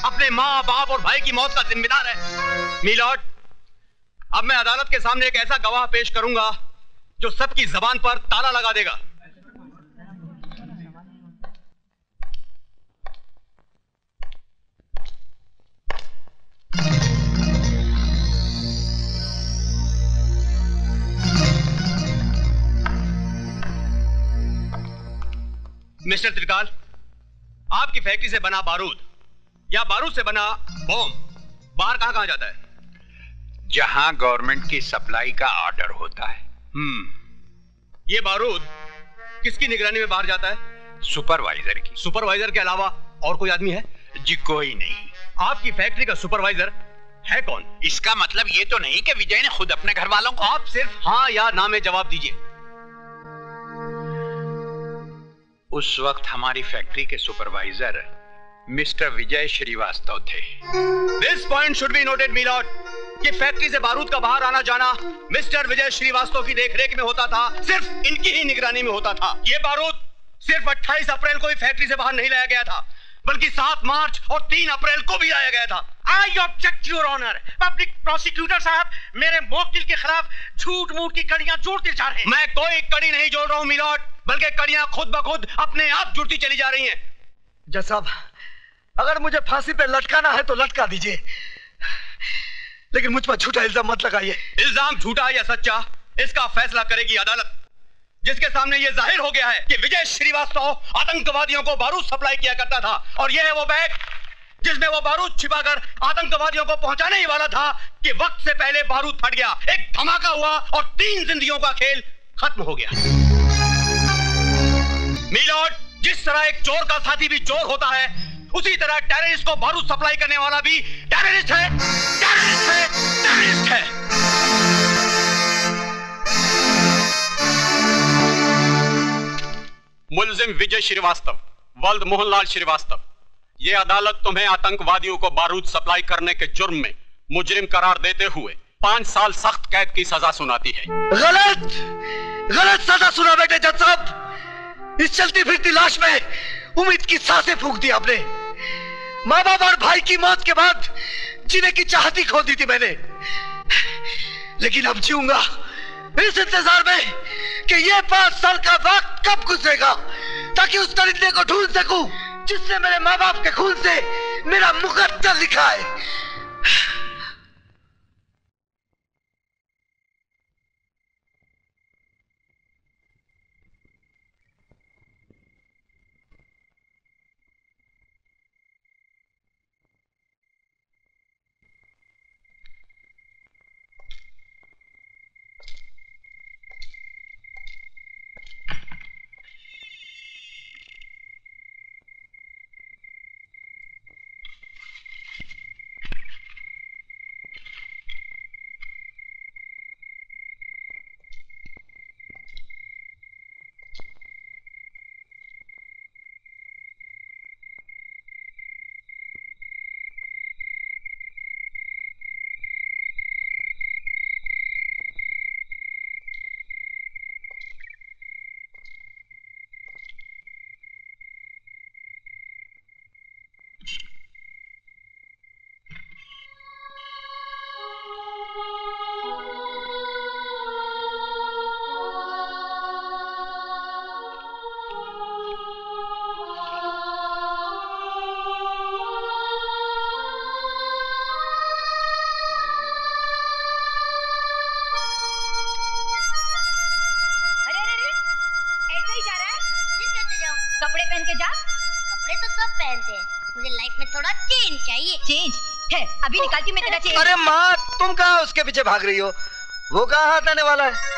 अपने माँ बाप और भाई की मौत का जिम्मेदार है? मिलॉर्ड, अब मैं अदालत के सामने एक ऐसा गवाह पेश करूंगा जो सबकी जबान पर ताला लगा देगा। मिस्टर त्रिकाल, आपकी फैक्ट्री से बना बारूद या बारूद से बना बॉम्ब बाहर कहां जाता है? जहां गवर्नमेंट की सप्लाई का ऑर्डर होता है। ये बारूद किसकी निगरानी में बाहर जाता है? सुपरवाइजर की। सुपरवाइजर के अलावा और कोई आदमी है? जी कोई नहीं। आपकी फैक्ट्री का सुपरवाइजर है कौन? इसका मतलब ये तो नहीं कि विजय ने खुद अपने घर वालों को। आप सिर्फ हाँ या ना में जवाब दीजिए। उस वक्त हमारी फैक्ट्री के सुपरवाइजर मिस्टर विजय श्रीवास्तव थे। This point should be noted milord कि फैक्ट्री से बारूद का बाहर आना जाना मिस्टर विजय श्रीवास्तव की देखरेख में होता था, सिर्फ इनकी ही निगरानी में होता था। ये बारूद सिर्फ 28 अप्रैल को ही फैक्ट्री से बाहर नहीं लाया गया था, बल्कि 7 मार्च और 3 अप्रैल को भी लाया गया था। I object your honour. Public prosecutor साहब मेरे मुवक्किल के खिलाफ झूठ मूठ की कड़ियां जोड़ते जा रहे हैं। मैं कोई कड़ी नहीं जोड़ रहा हूं मिलॉर्ड, बल्कि कड़ियां खुद ब खुद अपने आप जुड़ती चली जा रही हैं। जज साहब, अगर मुझे फांसी पे लटकाना है तो लटका दीजिए, लेकिन मुझ पर झूठा इल्जाम मत लगाइए। इल्जाम झूठा या सच्चा, इसका फैसला करेगी अदालत, जिसके सामने यह जाहिर हो गया है कि विजय श्रीवास्तव आतंकवादियों को बारूद सप्लाई किया करता था, और यह है वो बैग जिसमें वो बारूद छिपाकर आतंकवादियों को पहुंचाने ही वाला था कि वक्त से पहले बारूद फट गया, एक धमाका हुआ और 3 जिंदगियों का खेल खत्म हो गया। मिलॉर्ड, जिस तरह एक चोर का साथी भी चोर होता है, उसी तरह टेररिस्ट को बारूद सप्लाई करने वाला भी टेररिस्ट है, टेररिस्ट है, टेररिस्ट है। मुलजिम विजय श्रीवास्तव, वल्द मोहनलाल श्रीवास्तव, ये अदालत तुम्हें आतंकवादियों को बारूद सप्लाई करने के जुर्म में मुजरिम करार देते हुए 5 साल सख्त कैद की सजा सुनाती है। गलत, गलत सजा सुना बेटे जज साहब। इस चलती फिरती लाश में उम्मीद की सांसें फूंक दी आपने। माँ बाप और भाई की मौत के बाद जीने की चाहती खो दी थी मैंने, लेकिन अब जीऊंगा इस इंतजार में कि ये 5 साल का वक्त कब गुजरेगा, ताकि उस दरिंदे को ढूंढ सकूं जिसने मेरे माँ बाप के खून से मेरा मुकद्दर लिखा है। कपड़े पहन के जा। कपड़े तो सब पहनते हैं, मुझे लाइफ में थोड़ा चेंज चाहिए। चेंज है, अभी निकालती मैं तेरा चेंज। अरे माँ, तुम कहाँ उसके पीछे भाग रही हो? वो कहाँ हाथ आने वाला है?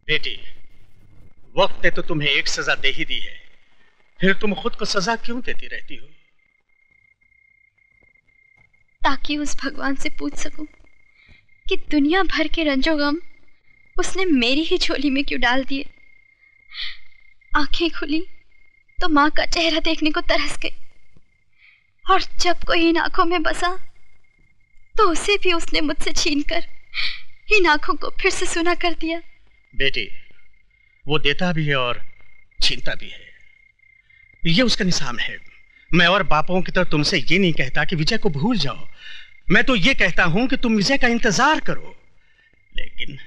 बेटी, वक्त ने तो तुम्हें एक सजा दे ही दी है, फिर तुम खुद को सजा क्यों देती रहती हो? ताकि उस भगवान से पूछ सकूं कि दुनिया भर के रंजो गम उसने मेरी ही झोली में क्यों डाल दिए। आंखें खुली तो माँ का चेहरा देखने को तरस गई, और जब कोई इन आंखों में बसा तो उसे भी उसने मुझसे छीनकर इन आंखों को फिर से सुना कर दिया। बेटी, वो देता भी है और छीनता भी है, ये उसका निजाम है। मैं और बापों की तरह तुमसे ये नहीं कहता कि विजय को भूल जाओ, मैं तो ये कहता हूं कि तुम विजय का इंतजार करो। लेकिन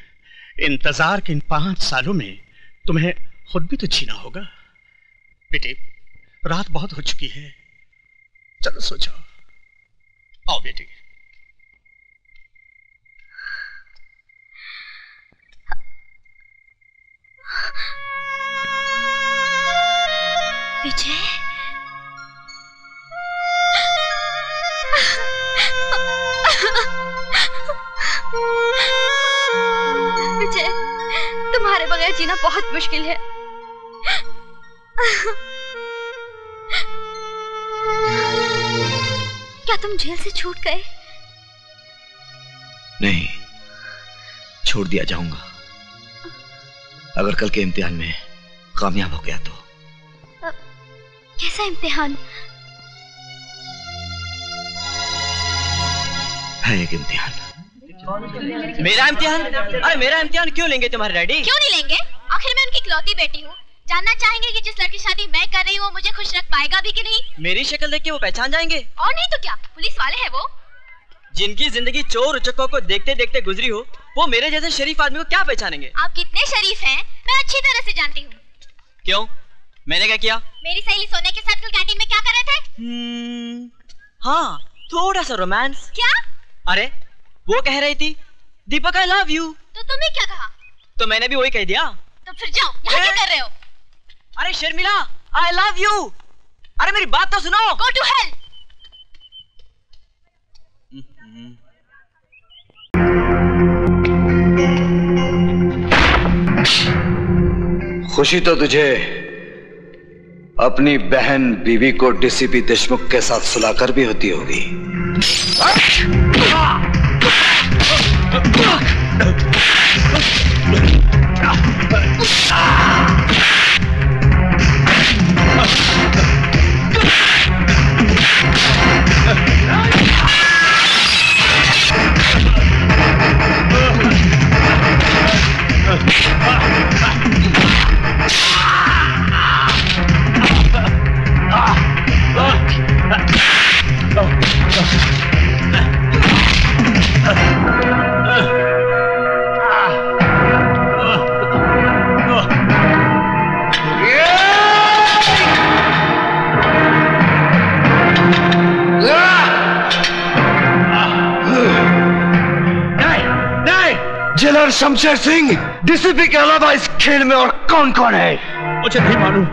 इंतजार के इन 5 सालों में तुम्हें खुद भी तो जीना होगा। बेटी, रात बहुत हो चुकी है, चलो सो जाओ। आओ बेटी। विजय, विजय, तुम्हारे बगैर जीना बहुत मुश्किल है। क्या तुम जेल से छूट गए? नहीं, छोड़ दिया जाऊंगा अगर कल के इम्तिहान में कामयाब हो गया तो। कैसा इम्तिहान? है एक इम्तिहान। मेरा इम्तिहान? अरे मेरा इम्तिहान क्यों लेंगे तुम्हारे डैडी? क्यों नहीं लेंगे? आखिर मैं उनकी इकलौती बेटी हूँ। जानना चाहेंगे कि जिस लड़की शादी मैं कर रही हूँ वो मुझे खुश रख पाएगा भी कि नहीं? मेरी शक्ल देख के वो पहचान जाएंगे। और नहीं तो क्या, पुलिस वाले हैं वो। जिनकी जिंदगी चोर उचक्कों को देखते देखते गुजरी हो, वो मेरे जैसे शरीफ आदमी को क्या पहचानेंगे? आप कितने शरीफ हैं मैं अच्छी तरह से जानती हूँ। क्यों, मैंने क्या किया? मेरी सहेली सोने के साथ कल कैंटीन में क्या कर रहे थे? हाँ, थोड़ा सा रोमांस। क्या? अरे वो कह रही थी दीपक आई लव यू। तो तुमने क्या कहा? तो मैंने भी वही कह दिया। तो फिर जाओ, यहाँ क्या कर रहे हो? अरे शर्मिला, आई लव यू। अरे मेरी बात तो सुनो। Go to hell. खुशी तो तुझे अपनी बहन बीवी को डीसीपी देशमुख के साथ सुलाकर भी होती होगी। शमशेर सिंह, डीसीपी के अलावा इस खेल में और कौन कौन है? मुझे नहीं मालूम।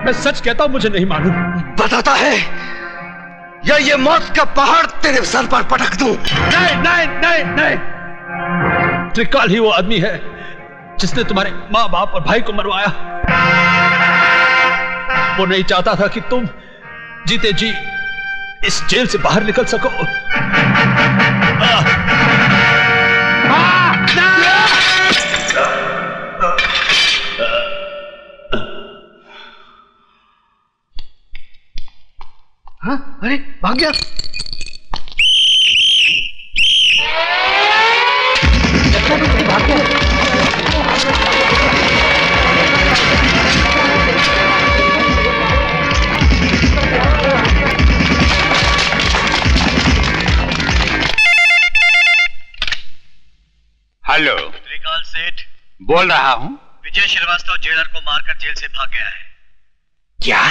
मैं सच कहता हूं, मुझे नहीं मालूम। बताता है या ये मौत का पहाड़ तेरे सर पर पटक दूं? नहीं नहीं नहीं नहीं, त्रिकाल ही वो आदमी है जिसने तुम्हारे माँ बाप और भाई को मरवाया। वो नहीं चाहता था कि तुम जीते जी इस जेल से बाहर निकल सको। हाँ? अरे भाग गया। भाग गया। हेलो, त्रिकाल सेठ बोल रहा हूं। विजय श्रीवास्तव जेलर को मारकर जेल से भाग गया है। क्या?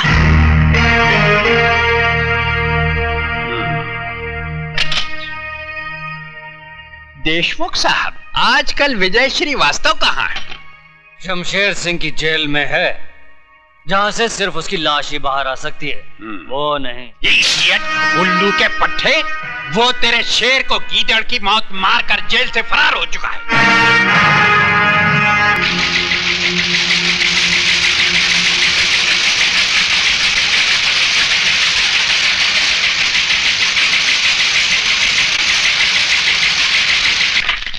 देशमुख साहब, आजकल विजय श्रीवास्तव कहाँ है? शमशेर सिंह की जेल में है, जहां से सिर्फ उसकी लाश ही बाहर आ सकती है। वो नहीं। उल्लू के पट्टे, वो तेरे शेर को गीदड़ की मौत मारकर जेल से फरार हो चुका है।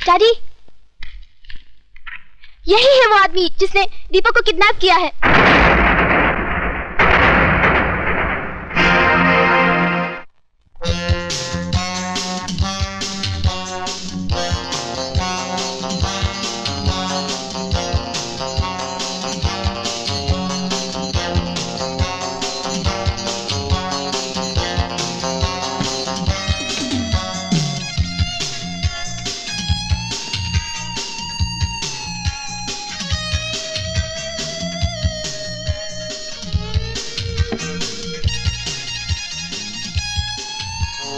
डैडी, यही है वो आदमी जिसने दीपक को किडनैप किया है।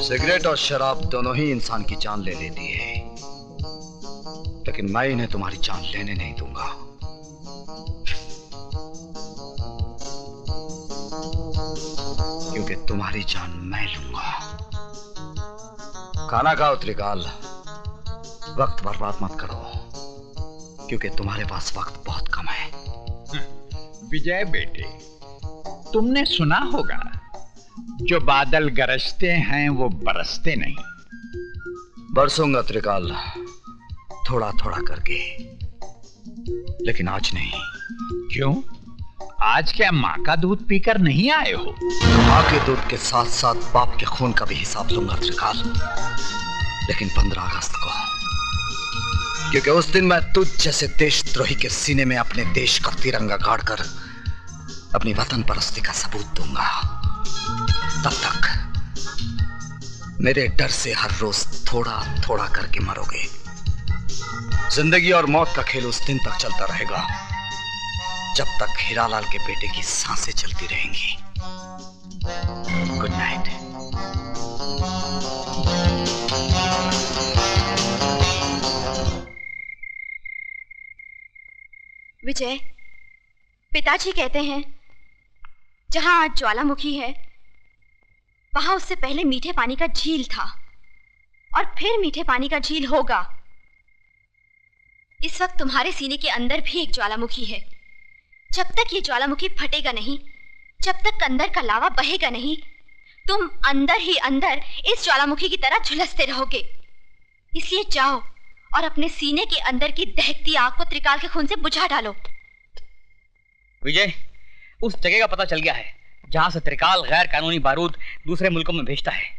सिगरेट और शराब दोनों ही इंसान की जान ले लेती है, लेकिन मैं इन्हें तुम्हारी जान लेने नहीं दूंगा। क्योंकि तुम्हारी जान मैं लूंगा। खाना खाओ त्रिकाल, वक्त बर्बाद मत करो, क्योंकि तुम्हारे पास वक्त बहुत कम है। विजय बेटे, तुमने सुना होगा, जो बादल गरजते हैं वो बरसते नहीं। बरसूंगा त्रिकाल, थोड़ा थोड़ा करके, लेकिन आज नहीं। क्यों? आज क्या माँ का दूध पीकर नहीं आए हो? माँ के दूध के साथ साथ बाप के खून का भी हिसाब लूंगा त्रिकाल, लेकिन 15 अगस्त को, क्योंकि उस दिन मैं तुझ जैसे देशद्रोही के सीने में अपने देश का तिरंगा गाड़कर अपनी वतन परस्ती का सबूत दूंगा। तब तक मेरे डर से हर रोज थोड़ा थोड़ा करके मरोगे। जिंदगी और मौत का खेल उस दिन तक चलता रहेगा जब तक हीरालाल के बेटे की सांसें चलती रहेंगी। Good night. विजय, पिताजी कहते हैं जहां आज ज्वालामुखी है, वहां उससे पहले मीठे पानी का झील था और फिर मीठे पानी का झील होगा। इस वक्त तुम्हारे सीने के अंदर भी एक ज्वालामुखी है। जब तक ये ज्वालामुखी फटेगा नहीं, जब तक अंदर का लावा बहेगा नहीं, तुम अंदर ही अंदर इस ज्वालामुखी की तरह झुलसते रहोगे। इसलिए जाओ और अपने सीने के अंदर की दहकती आग को त्रिकाल के खून से बुझा डालो। विजय, उस जगह का पता चल गया है जहां से त्रिकाल गैर कानूनी बारूद दूसरे मुल्कों में भेजता है।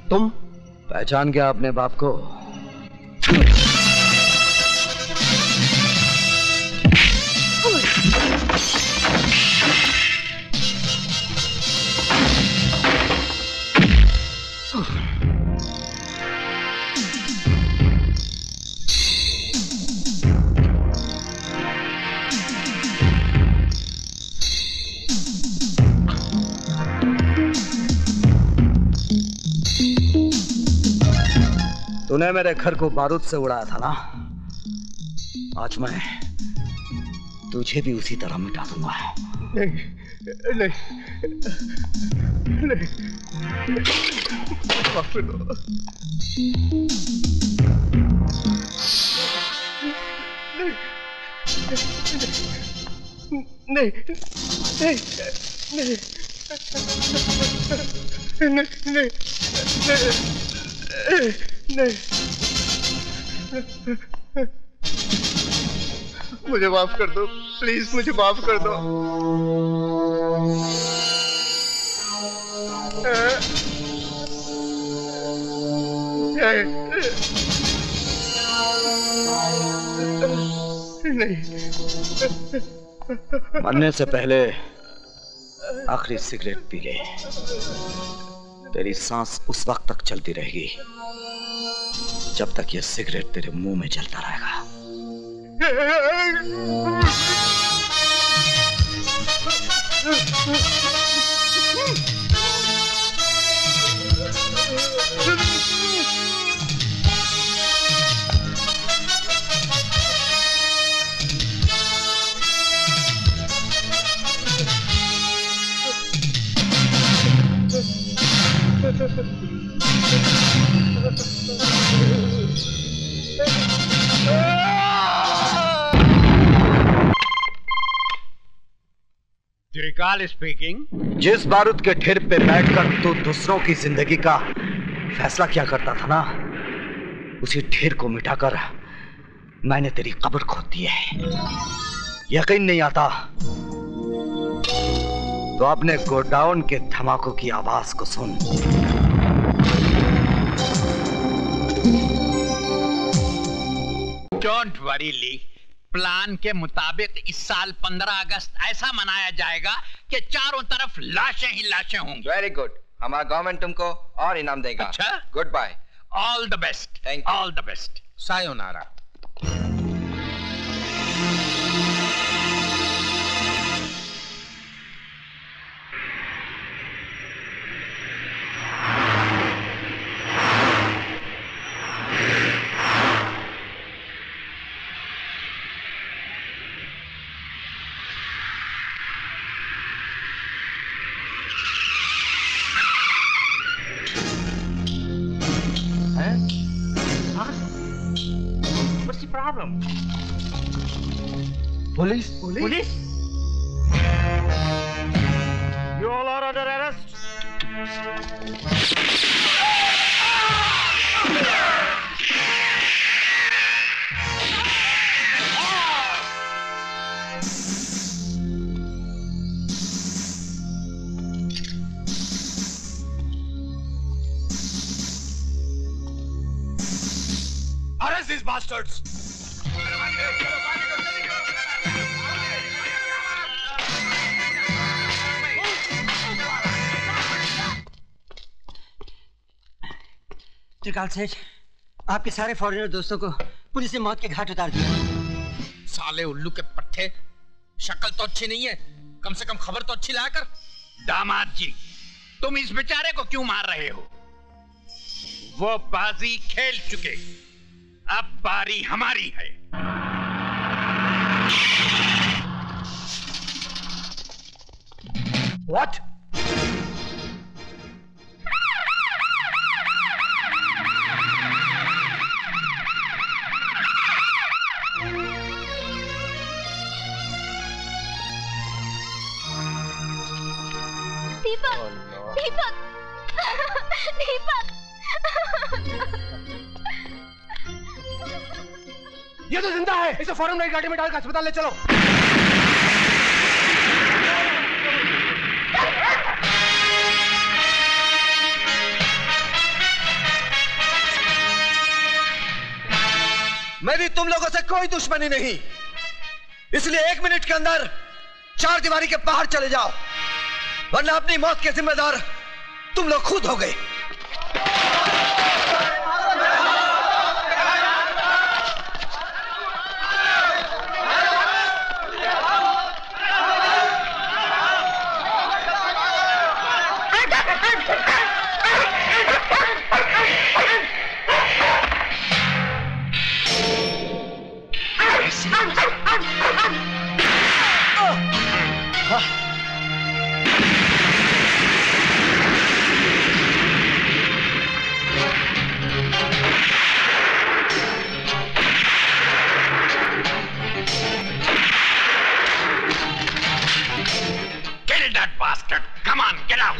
तुम पहचान गया अपने बाप को? तूने मेरे घर को बारूद से उड़ाया था ना, आज मैं तुझे भी उसी तरह मिटा दूंगा। नहीं नहीं नहीं, माफ कर दो। नहीं नहीं नहीं नहीं नहीं, मुझे माफ कर दो प्लीज, मुझे माफ कर दो। नहीं, मरने से पहले आखिरी सिगरेट पी ले। तेरी सांस उस वक्त तक चलती रहेगी जब तक ये सिगरेट तेरे मुंह में जलता रहेगा। त्रिकाल स्पीकिंग। जिस बारूद के ढेर पे बैठकर तू दूसरों की जिंदगी का फैसला किया करता था ना, उसी ढेर को मिटाकर मैंने तेरी कब्र खोद दी है। यकीन नहीं आता तो अपने गोडाउन के धमाकों की आवाज को सुन। डोंट वरी ली, प्लान के मुताबिक इस साल 15 अगस्त ऐसा मनाया जाएगा कि चारों तरफ लाशें ही लाशें होंगी। वेरी गुड, हमारा गवर्नमेंट तुमको और इनाम देगा। अच्छा, good bye, all the best, all the best, sayonara. Problem. Police? Police? You all are under arrest. Arrest these bastards! त्रिकाल सेठ, आपके सारे फॉरेनर दोस्तों को पुलिस ने मौत के घाट उतार दिया। साले उल्लू के पट्टे, शक्ल तो अच्छी नहीं है, कम से कम खबर तो अच्छी लाया कर। दामाद जी, तुम इस बेचारे को क्यों मार रहे हो? वो बाजी खेल चुके, अब बारी हमारी है। What? दीपक, दीपक, दीपक। ये तो जिंदा है, इसे फौरन नई गाड़ी में डालकर अस्पताल ले चलो। मेरी तुम लोगों से कोई दुश्मनी नहीं, इसलिए 1 मिनट के अंदर 4 दीवारी के बाहर चले जाओ, वरना अपनी मौत के जिम्मेदार तुम लोग खुद हो गए। Kill that bastard! Come on, get out!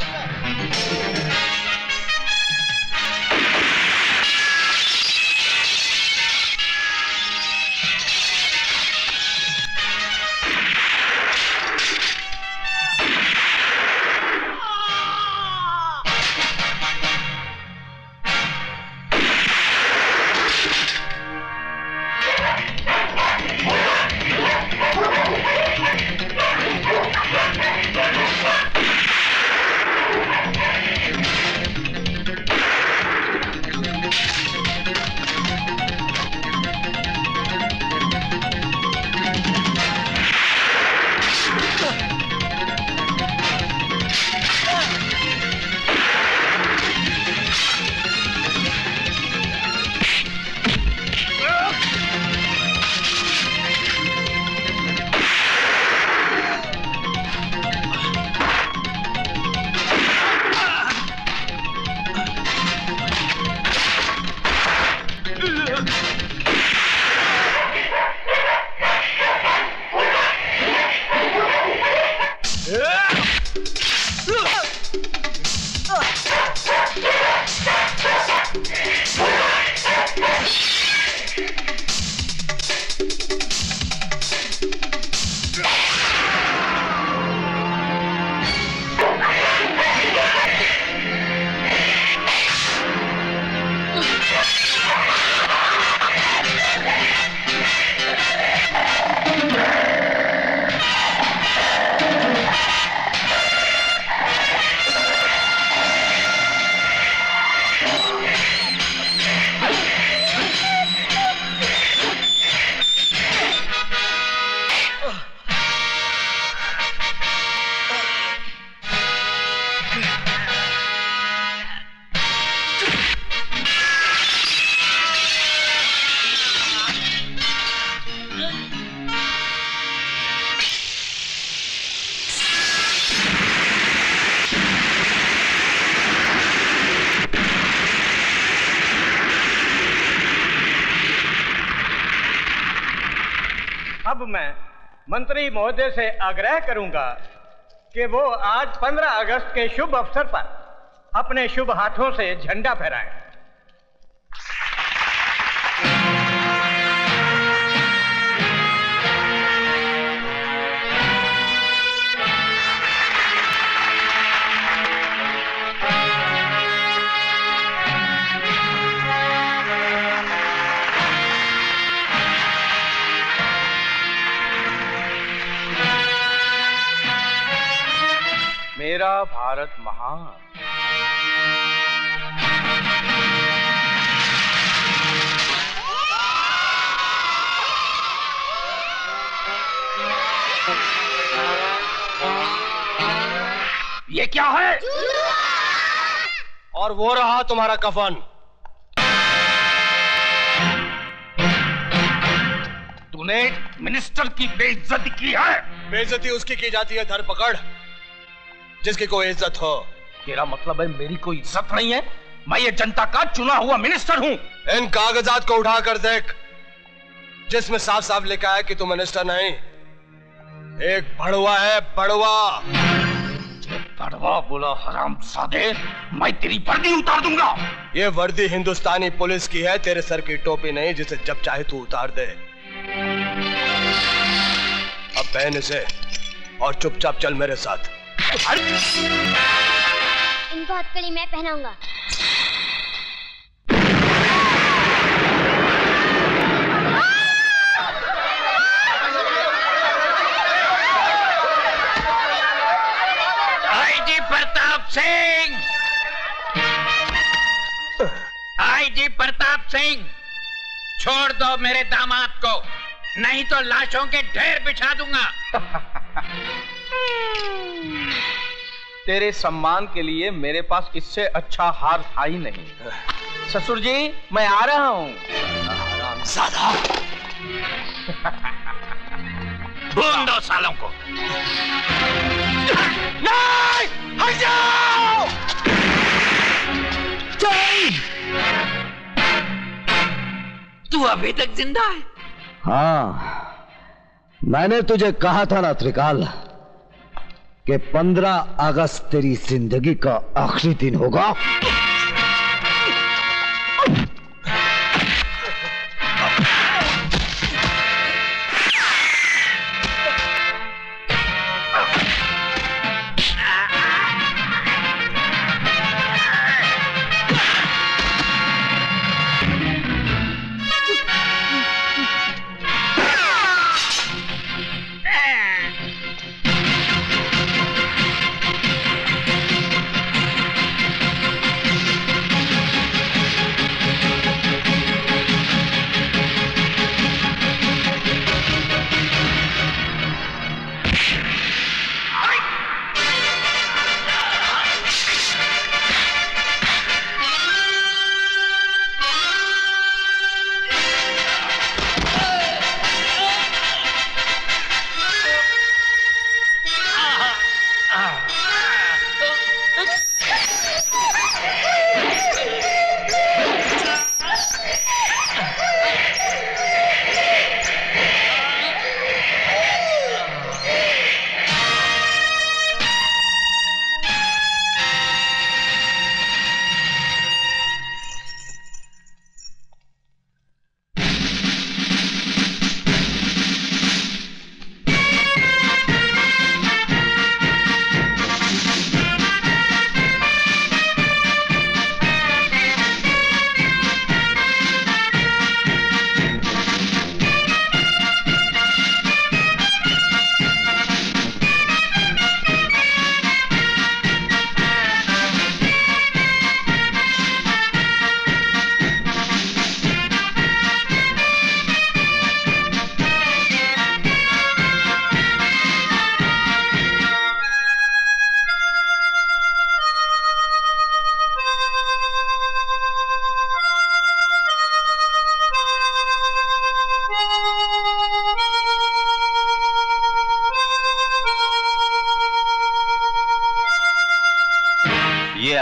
अब मैं मंत्री महोदय से आग्रह करूंगा कि वो आज 15 अगस्त के शुभ अवसर पर अपने शुभ हाथों से झंडा फहराएं। मेरा भारत महान। ये क्या है? और वो रहा तुम्हारा कफन। तूने मिनिस्टर की बेइज्जती की है। बेइज्जती उसकी की जाती है धरपकड़ जिसकी कोई इज्जत हो। तेरा मतलब है मेरी कोई इज्जत नहीं है? मैं ये जनता का चुना हुआ मिनिस्टर हूँ। इन कागजात को उठा कर देख जिसमें साफ साफ लिखा है कि तू मिनिस्टर नहीं, एक भड़वा है। भड़वा भड़वा बोला हरामजादे, मैं तेरी वर्दी उतार दूंगा। ये वर्दी हिंदुस्तानी पुलिस की है, तेरे सर की टोपी नहीं जिसे जब चाहे तू उतार दे। अब पहन इसे और चुपचाप चल मेरे साथ। इनको हथकड़ी मैं पहनाऊंगा। आईजी प्रताप सिंह, आईजी प्रताप सिंह, छोड़ दो मेरे दामाद को, नहीं तो लाशों के ढेर बिछा दूंगा। तेरे सम्मान के लिए मेरे पास इससे अच्छा हार था ही नहीं। ससुर जी मैं आ रहा हूं। भून दो सालों को। नहीं, हट जाओ। तू अभी तक जिंदा है? हाँ, मैंने तुझे कहा था ना त्रिकाल कि 15 अगस्त तेरी जिंदगी का आखिरी दिन होगा।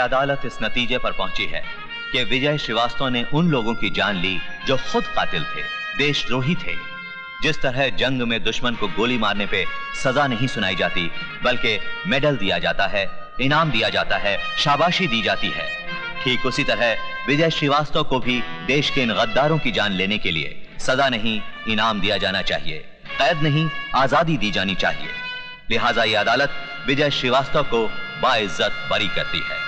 अदालत इस नतीजे पर पहुंची है कि विजय श्रीवास्तव ने उन लोगों की जान ली जो खुद कातिल थे, देशद्रोही थे। जिस तरह जंग में दुश्मन को गोली मारने पे सजा नहीं सुनाई जाती बल्कि मेडल दिया जाता है, इनाम दिया जाता है, शाबाशी दी जाती है, ठीक उसी तरह विजय श्रीवास्तव को भी देश के इन गद्दारों की जान लेने के लिए सजा नहीं इनाम दिया जाना चाहिए, कैद नहीं आजादी दी जानी चाहिए। लिहाजा यह अदालत विजय श्रीवास्तव को बाइज्जत बरी करती है।